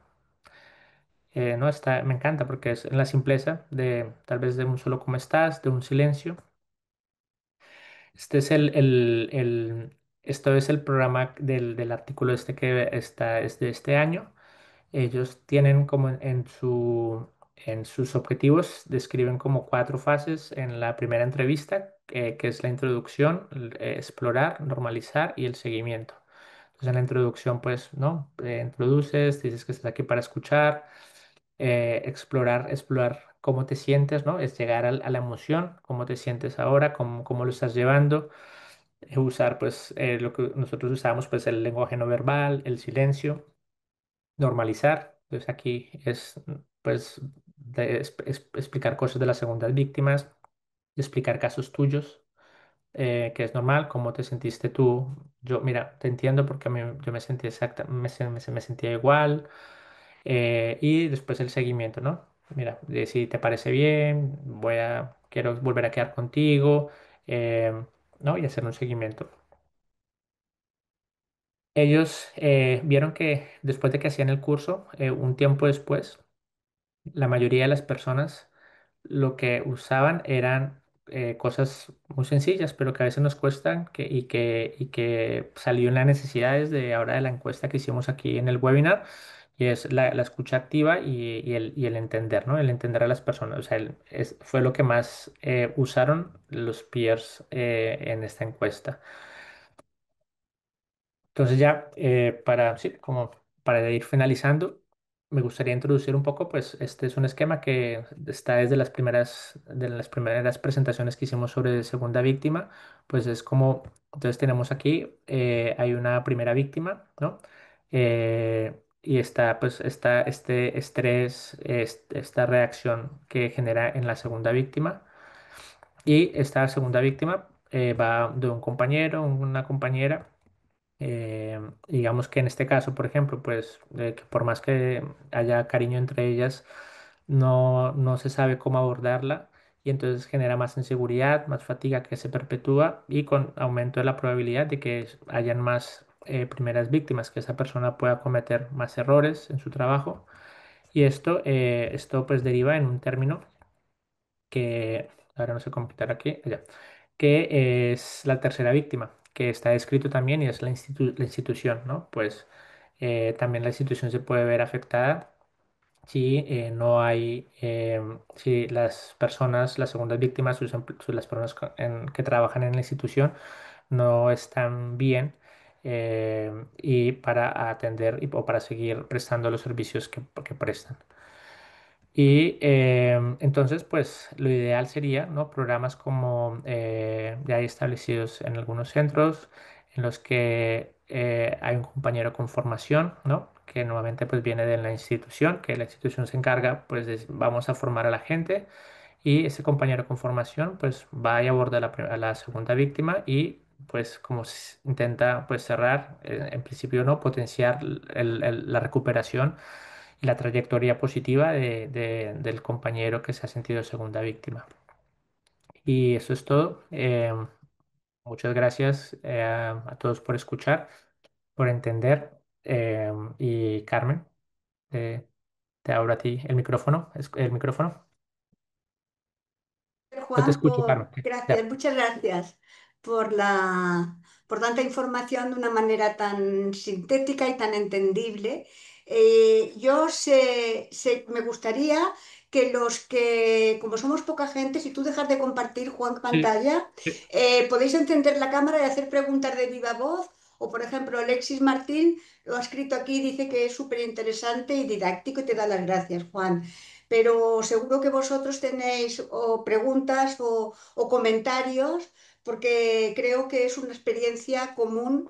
No, me encanta porque es en la simpleza de tal vez de un solo ¿cómo estás? De un silencio. Este es esto es el programa del artículo este que está, es de este año. Ellos tienen como en sus objetivos, describen como cuatro fases en la primera entrevista, que es la introducción, explorar, normalizar y el seguimiento. Entonces en la introducción, pues, ¿no? Introduces, dices que estás aquí para escuchar, explorar cómo te sientes, ¿no? Es llegar a la emoción, cómo te sientes ahora, cómo lo estás llevando, usar, pues, lo que nosotros usamos, pues, el lenguaje no verbal, el silencio, normalizar. Entonces aquí es, pues, explicar cosas de las segundas víctimas, explicar casos tuyos, que es normal, cómo te sentiste tú. Yo, mira, te entiendo porque yo me sentí me sentía igual. Y después el seguimiento, ¿no? Mira, de si te parece bien, quiero volver a quedar contigo, ¿no? Y hacer un seguimiento. Ellos vieron que después de que hacían el curso, un tiempo después, la mayoría de las personas lo que usaban eran cosas muy sencillas, pero que a veces nos cuestan y que salió en las necesidades de ahora de la encuesta que hicimos aquí en el webinar, y es la escucha activa y el entender, ¿no? El entender a las personas. O sea, fue lo que más usaron los peers en esta encuesta. Entonces ya sí, como para ir finalizando, me gustaría introducir un poco, pues este es un esquema que está desde las primeras presentaciones que hicimos sobre segunda víctima, pues es como, entonces tenemos aquí, hay una primera víctima, ¿no? Y está pues este estrés, esta reacción que genera en la segunda víctima. Y esta segunda víctima va de un compañero, una compañera, digamos que en este caso, por ejemplo, pues que por más que haya cariño entre ellas, no se sabe cómo abordarla y entonces genera más inseguridad, más fatiga que se perpetúa y con aumento de la probabilidad de que hayan más primeras víctimas, que esa persona pueda cometer más errores en su trabajo. Y esto pues deriva en un término que, ahora no sé cómo quitar aquí, ya, que es la tercera víctima, que está escrito también y es la institución, ¿no? Pues también la institución se puede ver afectada si no hay, si las personas, las segundas víctimas, las personas que trabajan en la institución no están bien. Y para atender o para seguir prestando los servicios que prestan. Y entonces, pues lo ideal sería, ¿no? Programas como ya hay establecidos en algunos centros en los que hay un compañero con formación, ¿no? Que normalmente pues viene de la institución, que la institución se encarga, pues vamos a formar a la gente y ese compañero con formación pues va y aborda a la segunda víctima y pues como intenta pues cerrar, en principio no, potenciar la recuperación y la trayectoria positiva del compañero que se ha sentido segunda víctima. Y eso es todo. Muchas gracias a todos por escuchar, por entender. Y Carmen, eh, te abro a ti el micrófono. El micrófono. No te Juan, escucho, Carmen. gracias, Ya. muchas gracias por tanta información de una manera tan sintética y tan entendible. Me gustaría que los que, como somos poca gente, si tú dejas de compartir, Juan, Sí, pantalla, sí. podéis encender la cámara y hacer preguntas de viva voz. O, por ejemplo, Alexis Martín lo ha escrito aquí, dice que es súper interesante y didáctico y te da las gracias, Juan. Pero seguro que vosotros tenéis o preguntas o comentarios, porque creo que es una experiencia común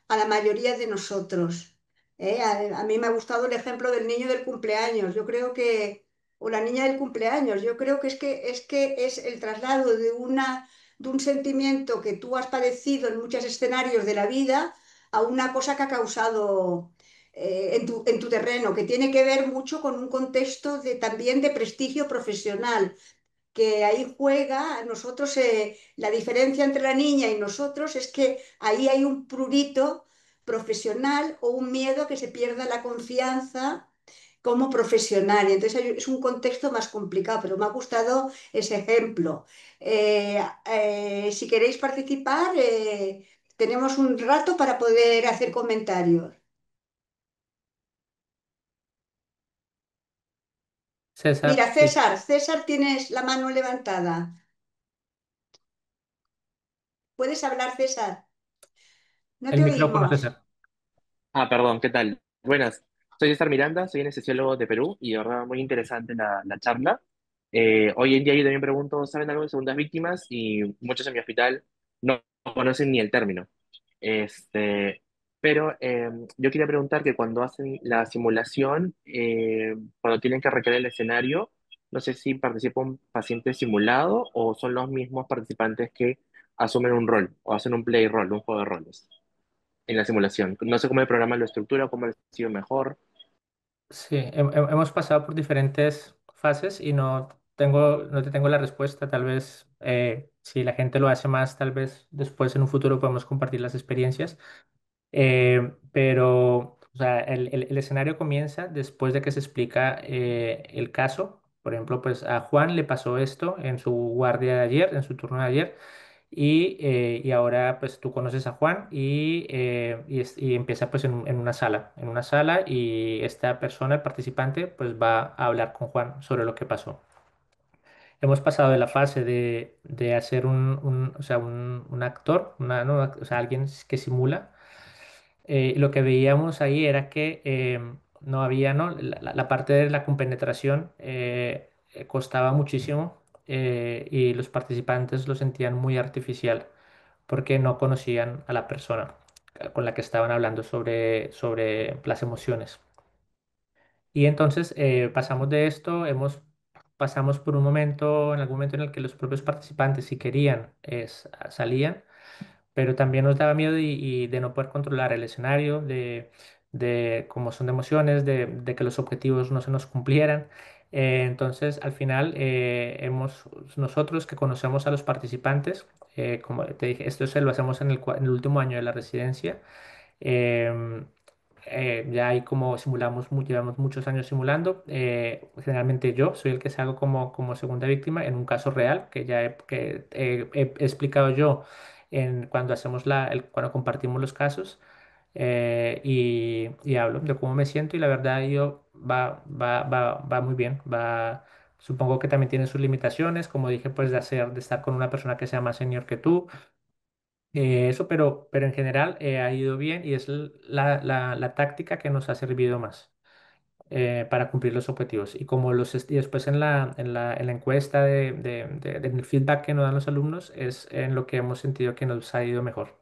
a la mayoría de nosotros. A mí me ha gustado el ejemplo del niño del cumpleaños. Yo creo que, o la niña del cumpleaños, yo creo que es el traslado de un sentimiento que tú has padecido en muchos escenarios de la vida a una cosa que ha causado en tu terreno, que tiene que ver mucho con un contexto también de prestigio profesional, que ahí juega, nosotros, la diferencia entre la niña y nosotros es que ahí hay un prurito profesional o un miedo a que se pierda la confianza como profesional. Y entonces es un contexto más complicado, pero me ha gustado ese ejemplo. Si queréis participar, tenemos un rato para poder hacer comentarios. Mira, César, sí. César, tienes la mano levantada. ¿Puedes hablar, César? No El te micrófono, oímos. César. Ah, perdón, ¿qué tal? Buenas, soy César Miranda, soy anestesiólogo de Perú y de verdad muy interesante la charla. Hoy en día yo también pregunto, ¿saben algo de segundas víctimas? Y muchos en mi hospital no conocen ni el término. Este, pero yo quería preguntar que cuando hacen la simulación, cuando tienen que recrear el escenario, no sé si participa un paciente simulado o son los mismos participantes que asumen un rol o hacen un play role, un juego de roles en la simulación. No sé cómo el programa lo estructura, cómo ha sido mejor. Sí, hemos pasado por diferentes fases y no te tengo la respuesta. Tal vez si la gente lo hace más, tal vez después en un futuro podemos compartir las experiencias. Pero o sea, el escenario comienza después de que se explica el caso. Por ejemplo, pues a Juan le pasó esto en su guardia de ayer, en su turno de ayer. Y ahora pues tú conoces a Juan y empieza pues en una sala y esta persona, el participante, pues va a hablar con Juan sobre lo que pasó. Hemos pasado de la fase de hacer o sea, un actor, ¿no? O sea, alguien que simula. Lo que veíamos ahí era que no había, ¿no? La parte de la compenetración costaba muchísimo y los participantes lo sentían muy artificial porque no conocían a la persona con la que estaban hablando sobre las emociones. Y entonces pasamos de esto, pasamos por un momento, en algún momento en el que los propios participantes, si querían, salían, pero también nos daba miedo y de no poder controlar el escenario, de cómo son de emociones, de que los objetivos no se nos cumplieran. Entonces, al final, nosotros que conocemos a los participantes, como te dije, esto se lo hacemos en el último año de la residencia. em, ya ahí como llevamos muchos años simulando. Generalmente yo soy el que salgo como segunda víctima en un caso real que he explicado yo cuando cuando compartimos los casos y hablo de cómo me siento y la verdad yo va muy bien. Supongo que también tiene sus limitaciones, como dije, pues de estar con una persona que sea más senior que tú. Eso, pero en general ha ido bien y es la táctica que nos ha servido más para cumplir los objetivos. Y después en la encuesta del feedback que nos dan los alumnos es en lo que hemos sentido que nos ha ido mejor.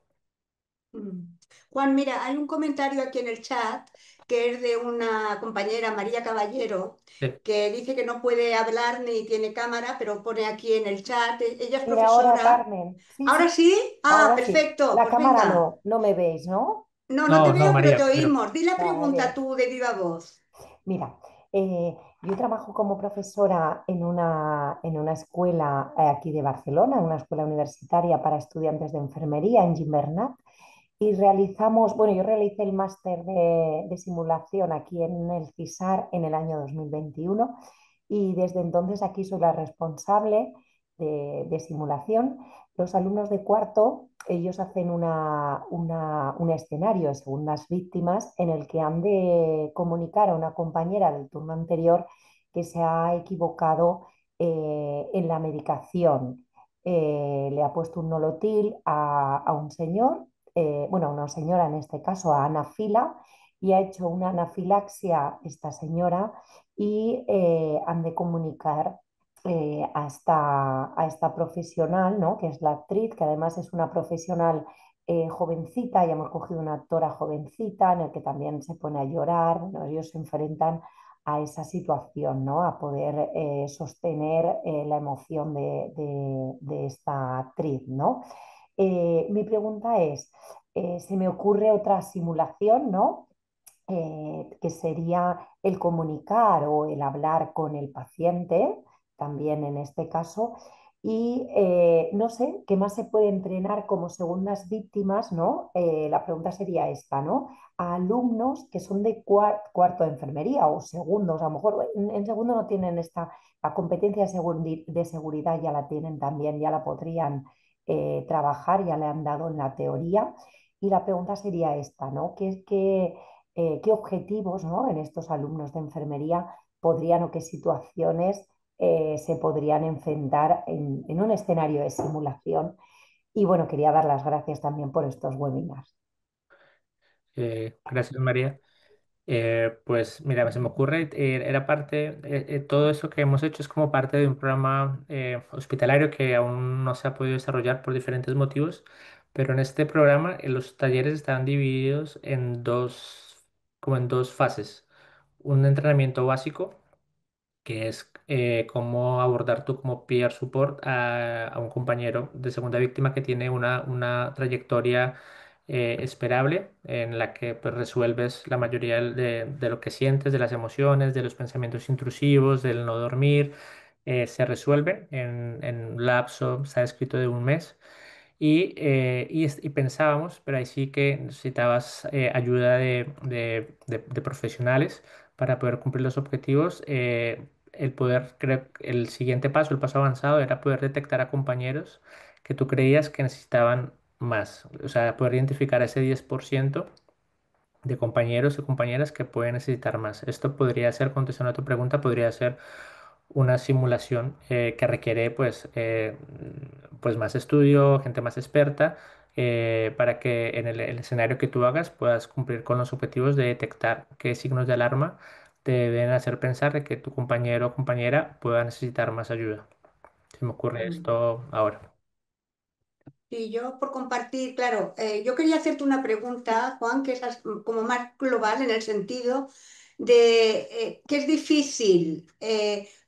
Mm. Juan, mira, hay un comentario aquí en el chat que es de una compañera, María Caballero, Sí. que dice que no puede hablar ni tiene cámara, pero pone aquí en el chat, ella es Mira, ahora profesora. Carmen, sí, ¿Ahora sí, sí? Ah, ahora sí. perfecto, La pues cámara venga. no, no me veis, ¿no? No, no te No, no, veo, pero te María, pero oímos. Di la pregunta Vale. tú de viva voz. Mira, yo trabajo como profesora en una escuela aquí de Barcelona, una escuela universitaria para estudiantes de enfermería en Gimbernat. Y realizamos, bueno, yo realicé el máster de simulación aquí en el CISAR en el año 2021 y desde entonces aquí soy la responsable de simulación. Los alumnos de cuarto, ellos hacen un escenario de segundas víctimas en el que han de comunicar a una compañera del turno anterior que se ha equivocado en la medicación. Le ha puesto un nolotil a un señor, bueno, a una señora en este caso, a anafila, y ha hecho una anafilaxia esta señora y han de comunicar a esta profesional, ¿no? Que es la actriz, que además es una profesional jovencita, y hemos cogido una actora jovencita en el que también se pone a llorar. Bueno, ellos se enfrentan a esa situación, ¿no? A poder sostener la emoción de esta actriz, ¿no? Mi pregunta es, se me ocurre otra simulación, ¿no? Que sería el comunicar o el hablar con el paciente, también en este caso. Y no sé qué más se puede entrenar como segundas víctimas, ¿no? La pregunta sería esta, ¿no? A alumnos que son de cuarto de enfermería o segundos, a lo mejor en segundo no tienen esta, la competencia de seguridad ya la tienen también, ya la podrían trabajar, ya le han dado en la teoría. Y la pregunta sería esta, ¿no? ¿Qué objetivos, ¿no? En estos alumnos de enfermería podrían o qué situaciones se podrían enfrentar en un escenario de simulación? Y bueno, quería dar las gracias también por estos webinars. Gracias, María. Pues mira, se me ocurre, era parte, todo eso que hemos hecho es como parte de un programa hospitalario que aún no se ha podido desarrollar por diferentes motivos, pero en este programa los talleres están divididos en dos, como en dos fases. Un entrenamiento básico que es cómo abordar tú como peer support a un compañero de segunda víctima que tiene una trayectoria esperable en la que pues, resuelves la mayoría de lo que sientes, de las emociones, de los pensamientos intrusivos, del no dormir, se resuelve en un lapso, está escrito de un mes. Y pensábamos, pero ahí sí que necesitabas ayuda de profesionales para poder cumplir los objetivos. El poder, creo, el siguiente paso, el paso avanzado, era poder detectar a compañeros que tú creías que necesitaban más. O sea, poder identificar a ese 10% de compañeros y compañeras que pueden necesitar más. Esto podría ser, contestando a tu pregunta, podría ser una simulación que requiere pues más estudio, gente más experta, para que en el escenario que tú hagas puedas cumplir con los objetivos de detectar qué signos de alarma te deben hacer pensar de que tu compañero o compañera pueda necesitar más ayuda. Se me ocurre Mm. esto ahora. Y yo por compartir, claro, yo quería hacerte una pregunta, Juan, que es como más global en el sentido de que es difícil.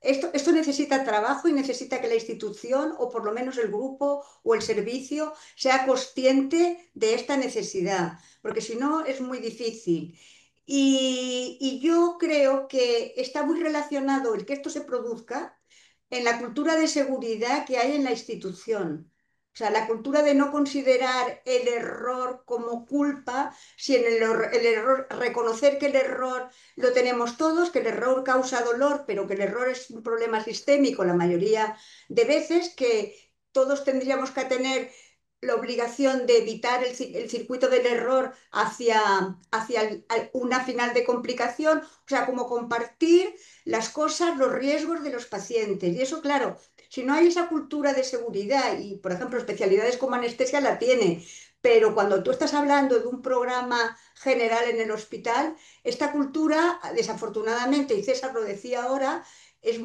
Esto necesita trabajo y necesita que la institución o por lo menos el grupo o el servicio sea consciente de esta necesidad, porque si no es muy difícil. Y yo creo que está muy relacionado el que esto se produzca en la cultura de seguridad que hay en la institución. O sea, la cultura de no considerar el error como culpa, si en el error, reconocer que el error lo tenemos todos, que el error causa dolor, pero que el error es un problema sistémico la mayoría de veces, que todos tendríamos que tener la obligación de evitar el circuito del error hacia una final de complicación, o sea, como compartir las cosas, los riesgos de los pacientes. Y eso, claro, si no hay esa cultura de seguridad y, por ejemplo, especialidades como anestesia la tiene, pero cuando tú estás hablando de un programa general en el hospital, esta cultura, desafortunadamente, y César lo decía ahora, es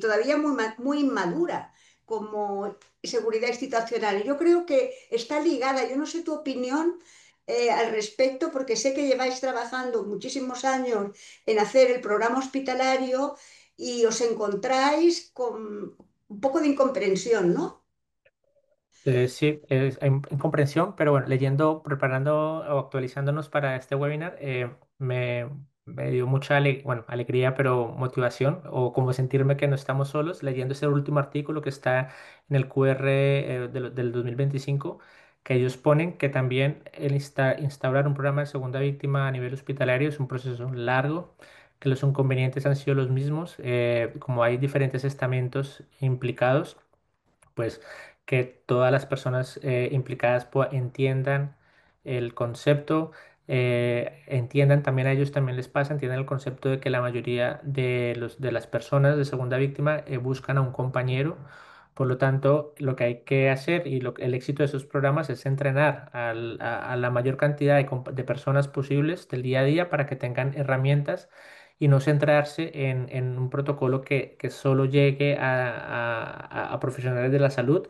todavía muy inmadura como seguridad institucional. Y yo creo que está ligada, yo no sé tu opinión al respecto, porque sé que lleváis trabajando muchísimos años en hacer el programa hospitalario y os encontráis con un poco de incomprensión, ¿no? Sí, hay incomprensión, pero bueno, leyendo, preparando o actualizándonos para este webinar, me dio mucha bueno, alegría, pero motivación, o como sentirme que no estamos solos, leyendo ese último artículo que está en el QR del 2025, que ellos ponen que también el instaurar un programa de segunda víctima a nivel hospitalario es un proceso largo, que los inconvenientes han sido los mismos, como hay diferentes estamentos implicados pues que todas las personas implicadas entiendan el concepto, entiendan, también a ellos también les pasa, entiendan el concepto de que la mayoría de las personas de segunda víctima buscan a un compañero. Por lo tanto, lo que hay que hacer y el éxito de esos programas es entrenar a la mayor cantidad de personas posibles del día a día para que tengan herramientas y no centrarse en un protocolo que solo llegue a profesionales de la salud,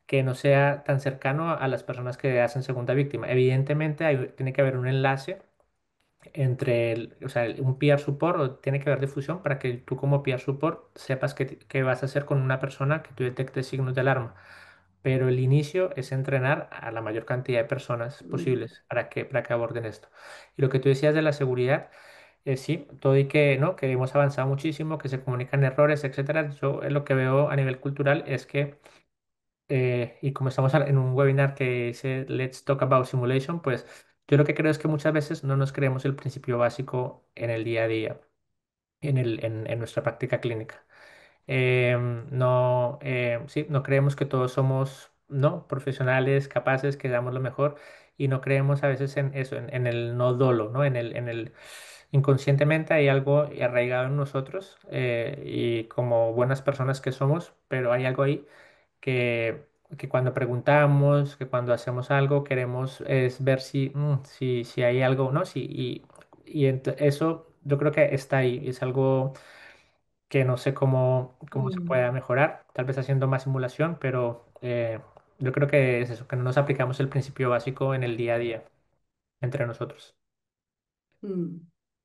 que no sea tan cercano a las personas que hacen segunda víctima. Evidentemente tiene que haber un enlace entre o sea, un peer support, o tiene que haber difusión para que tú como peer support sepas qué vas a hacer con una persona que tú detectes signos de alarma. Pero el inicio es entrenar a la mayor cantidad de personas Mm, posibles para que aborden esto. Y lo que tú decías de la seguridad, sí, todo y que, ¿no? que hemos avanzado muchísimo, que se comunican errores, etcétera. Yo lo que veo a nivel cultural es que y como estamos en un webinar que dice Let's Talk About Simulation, pues yo lo que creo es que muchas veces no nos creemos el principio básico en el día a día, en nuestra práctica clínica. No, sí, no creemos que todos somos, ¿no? profesionales, capaces, que damos lo mejor, y no creemos a veces en eso, en el no dolo, ¿no? En el inconscientemente hay algo arraigado en nosotros, y como buenas personas que somos, pero hay algo ahí que, que cuando preguntamos, que cuando hacemos algo, queremos es ver si hay algo, ¿no? Eso yo creo que está ahí, es algo que no sé cómo se mm, pueda mejorar, tal vez haciendo más simulación, pero yo creo que es eso, que no nos aplicamos el principio básico en el día a día entre nosotros. mm.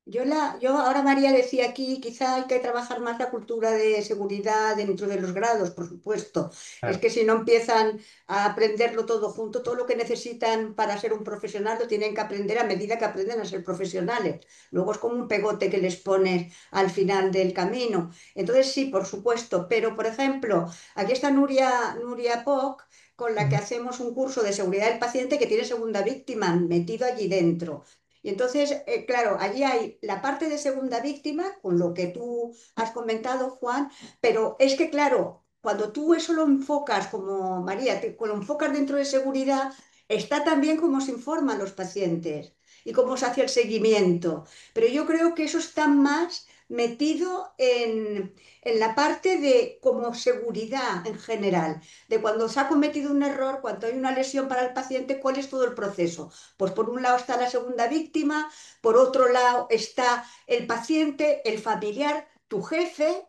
Yo ahora María decía aquí, quizá hay que trabajar más la cultura de seguridad dentro de los grados, por supuesto. Es Claro. que si no empiezan a aprenderlo todo junto, todo lo que necesitan para ser un profesional lo tienen que aprender a medida que aprenden a ser profesionales. Luego es como un pegote que les pones al final del camino. Entonces sí, por supuesto. Pero, por ejemplo, aquí está Nuria Poc, con la que Ujú. hacemos un curso de seguridad del paciente que tiene segunda víctima metido allí dentro. Y entonces, claro, allí hay la parte de segunda víctima, con lo que tú has comentado, Juan, pero es que, claro, cuando tú eso lo enfocas como María, lo enfocas dentro de seguridad, está también cómo se informan los pacientes y cómo se hace el seguimiento. Pero yo creo que eso está más metido en la parte de como seguridad en general, de cuando se ha cometido un error, cuando hay una lesión para el paciente, cuál es todo el proceso. Pues por un lado está la segunda víctima, por otro lado está el paciente, el familiar, tu jefe,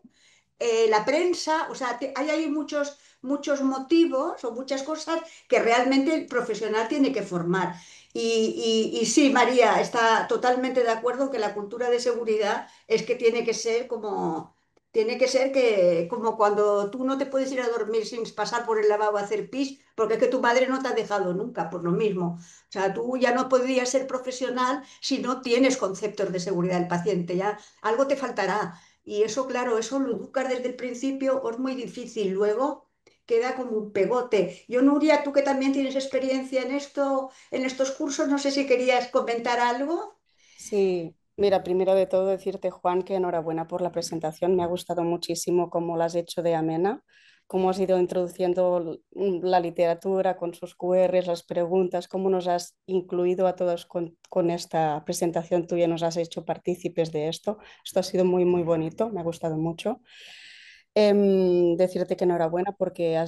la prensa, o sea, hay muchos motivos o muchas cosas que realmente el profesional tiene que formar. Y sí, María, está totalmente de acuerdo que la cultura de seguridad es que tiene que ser tiene que ser que, como cuando tú no te puedes ir a dormir sin pasar por el lavabo a hacer pis, porque es que tu madre no te ha dejado nunca, por lo mismo. O sea, tú ya no podrías ser profesional si no tienes conceptos de seguridad del paciente, ya algo te faltará. Y eso, claro, eso lo educas desde el principio, es muy difícil. Luego queda como un pegote. Yo, Nuria, tú que también tienes experiencia en esto, en estos cursos, no sé si querías comentar algo. Sí, mira, primero de todo decirte, Juan, que enhorabuena por la presentación. Me ha gustado muchísimo cómo la has hecho de amena, cómo has ido introduciendo la literatura con sus QRs, las preguntas, cómo nos has incluido a todos con esta presentación tuya, nos has hecho partícipes de esto. Esto ha sido muy, muy bonito, me ha gustado mucho. Decirte que enhorabuena porque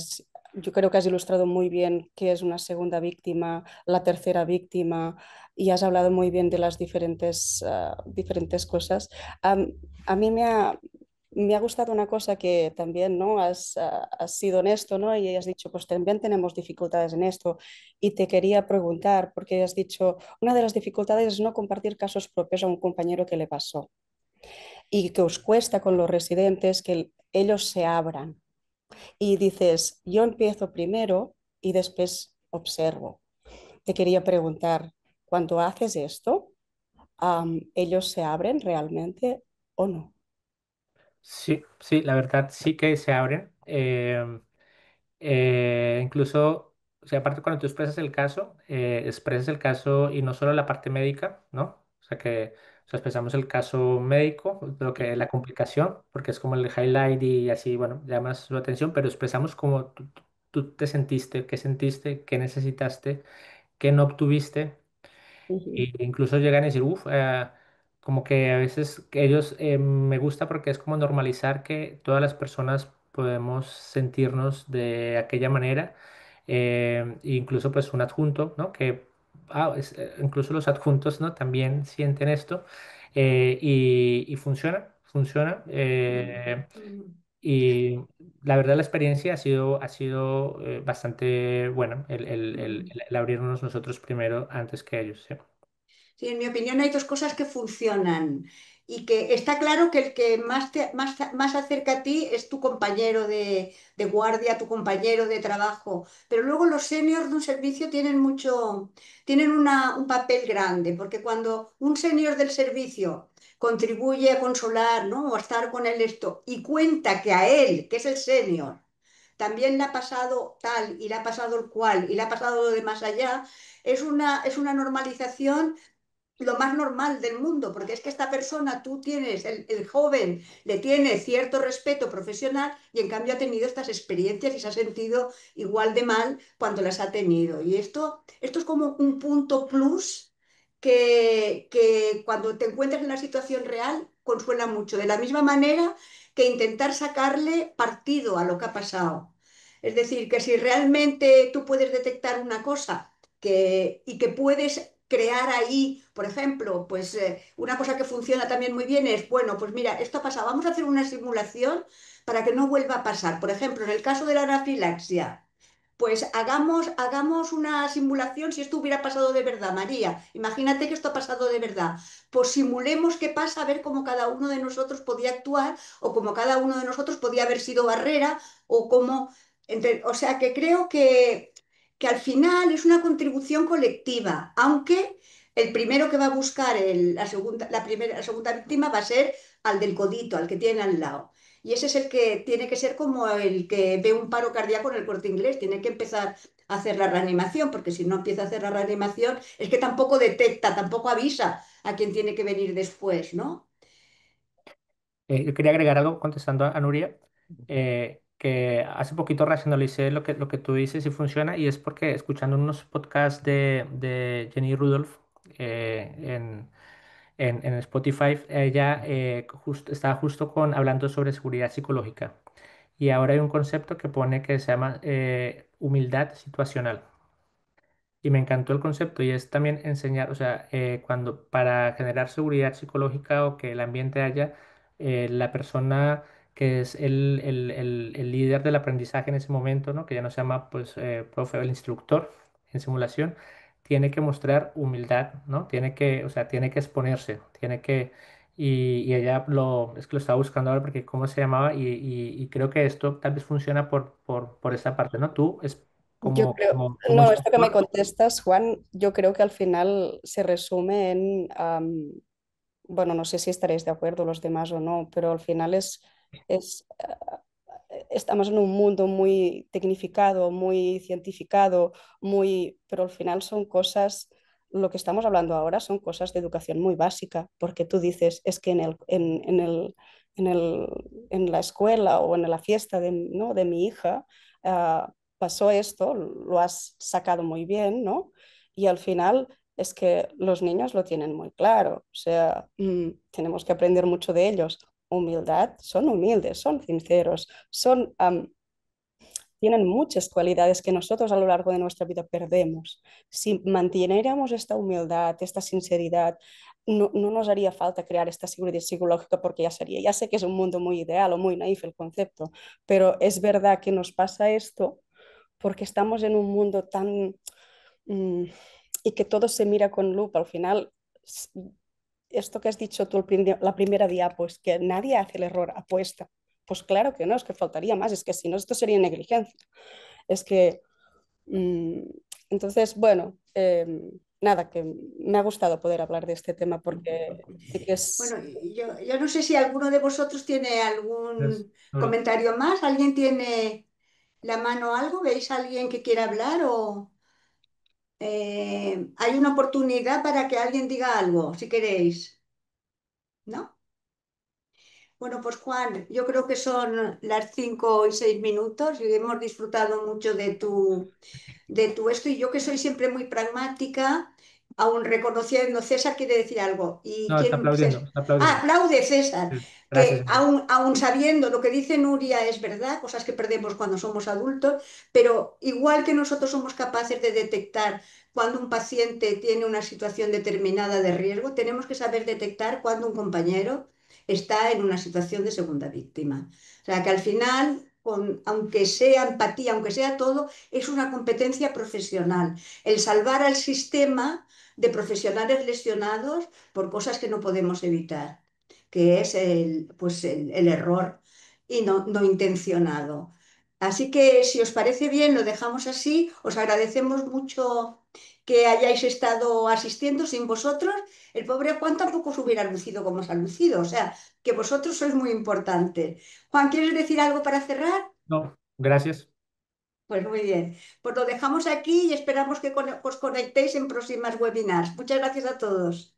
yo creo que has ilustrado muy bien qué es una segunda víctima, la tercera víctima y has hablado muy bien de las diferentes cosas. Am- a mí me ha gustado una cosa que también, ¿no? Has sido honesto, ¿no? Y has dicho, pues también tenemos dificultades en esto. Y te quería preguntar, porque has dicho, una de las dificultades es no compartir casos propios a un compañero que le pasó y que os cuesta con los residentes que ellos se abran. Y dices, yo empiezo primero y después observo. Te quería preguntar, cuando haces esto, ¿ellos se abren realmente o no? Sí, sí, la verdad sí que se abren. Incluso, o sea, aparte cuando tú expresas el caso y no solo la parte médica, ¿no? O sea, expresamos el caso médico, lo que la complicación, porque es como el highlight y así, bueno, llamas su atención, pero expresamos cómo tú te sentiste, qué necesitaste, qué no obtuviste. Ujú. Y incluso llegan a decir, uff, como que a veces que ellos me gusta porque es como normalizar que todas las personas podemos sentirnos de aquella manera. Incluso pues un adjunto, ¿no? Que incluso los adjuntos, ¿no? También sienten esto. Y funciona, funciona. Mm. Y la verdad la experiencia ha sido bastante buena, Mm. el abrirnos nosotros primero antes que ellos. ¿Sí? Sí, en mi opinión hay dos cosas que funcionan y que está claro que el que más acerca a ti es tu compañero de guardia, tu compañero de trabajo, pero luego los seniors de un servicio tienen un papel grande, porque cuando un senior del servicio contribuye a consolar, ¿no? O a estar con él esto y cuenta que a él, que es el senior, también le ha pasado tal y le ha pasado el cual y le ha pasado lo de más allá, es una normalización lo más normal del mundo, porque es que esta persona, tú tienes, el joven le tiene cierto respeto profesional y en cambio ha tenido estas experiencias y se ha sentido igual de mal cuando las ha tenido. Y esto es como un punto plus que cuando te encuentras en la situación real consuela mucho, de la misma manera que intentar sacarle partido a lo que ha pasado. Es decir, que si realmente tú puedes detectar una cosa y que puedes crear ahí, por ejemplo, pues una cosa que funciona también muy bien es, bueno, pues mira, esto ha pasado, vamos a hacer una simulación para que no vuelva a pasar. Por ejemplo, en el caso de la anafilaxia, pues hagamos una simulación si esto hubiera pasado de verdad, María. Imagínate que esto ha pasado de verdad. Pues simulemos qué pasa, a ver cómo cada uno de nosotros podía actuar o cómo cada uno de nosotros podía haber sido barrera o cómo... O sea que creo que al final es una contribución colectiva, aunque el primero que va a buscar la segunda víctima va a ser al del codito, al que tiene al lado. Y ese es el que tiene que ser como el que ve un paro cardíaco en el Corte Inglés, tiene que empezar a hacer la reanimación, porque si no empieza a hacer la reanimación es que tampoco detecta, tampoco avisa a quien tiene que venir después, ¿no? Yo quería agregar algo contestando a Nuria, que hace poquito racionalicé lo que tú dices y funciona, y es porque escuchando unos podcasts de Jenny Rudolph en Spotify, ella estaba justo hablando sobre seguridad psicológica. Y ahora hay un concepto que pone que se llama humildad situacional. Y me encantó el concepto y es también enseñar, o sea, cuando para generar seguridad psicológica o que el ambiente haya, la persona que es el líder del aprendizaje en ese momento, ¿no? Que ya no se llama pues profe, el instructor en simulación, tiene que mostrar humildad, ¿no? Tiene que, o sea, tiene que exponerse, y ella es que lo estaba buscando ahora porque cómo se llamaba y creo que esto tal vez funciona por esa parte, ¿no? Tú es Yo como, creo, como no, esto que me instructor. contestas, Juan, yo creo que al final se resume en, bueno, no sé si estaréis de acuerdo los demás o no, pero al final estamos en un mundo muy tecnificado, muy cientificado, pero al final son cosas, lo que estamos hablando ahora son cosas de educación muy básica, porque tú dices, es que en el, en la escuela o en la fiesta de, ¿no? de mi hija, pasó esto, lo has sacado muy bien, ¿no? Y al final es que los niños lo tienen muy claro, o sea, tenemos que aprender mucho de ellos. Humildad, son humildes, son sinceros, tienen muchas cualidades que nosotros a lo largo de nuestra vida perdemos. Si manteniéramos esta humildad, esta sinceridad, no nos haría falta crear esta seguridad psicológica porque ya sería, ya sé que es un mundo muy ideal o muy naif el concepto, pero es verdad que nos pasa esto porque estamos en un mundo tan mm, y que todo se mira con lupa. Al final, esto que has dicho tú, la primera diapo, es que nadie hace el error apuesta. Pues claro que no, es que faltaría más, es que si no, esto sería negligencia. Es que, mmm, entonces, bueno, nada, que me ha gustado poder hablar de este tema porque sí que es... Bueno, yo no sé si alguno de vosotros tiene Gracias, algún Nuria. comentario más. ¿Alguien tiene la mano o algo? ¿Veis a alguien que quiera hablar? O hay una oportunidad para que alguien diga algo, si queréis, ¿no? Bueno, pues Juan, yo creo que son las 5:06 y hemos disfrutado mucho de tu esto y yo que soy siempre muy pragmática, aún reconociendo, César quiere decir algo. ¿Y No, está quién? aplaudiendo, está Ah, aplaudiendo. aplaude César, Sí, gracias. que aún sabiendo lo que dice Nuria es verdad, cosas que perdemos cuando somos adultos, pero igual que nosotros somos capaces de detectar cuando un paciente tiene una situación determinada de riesgo, tenemos que saber detectar cuando un compañero está en una situación de segunda víctima. O sea, que al final, aunque sea empatía, aunque sea todo, es una competencia profesional. El salvar al sistema de profesionales lesionados por cosas que no podemos evitar, que es el error y no intencionado. Así que si os parece bien, lo dejamos así. Os agradecemos mucho que hayáis estado asistiendo. Sin vosotros, el pobre Juan tampoco se hubiera lucido como se ha lucido. O sea, que vosotros sois muy importantes. Juan, ¿quieres decir algo para cerrar? No, gracias. Pues muy bien. Pues lo dejamos aquí y esperamos que os conectéis en próximas webinars. Muchas gracias a todos.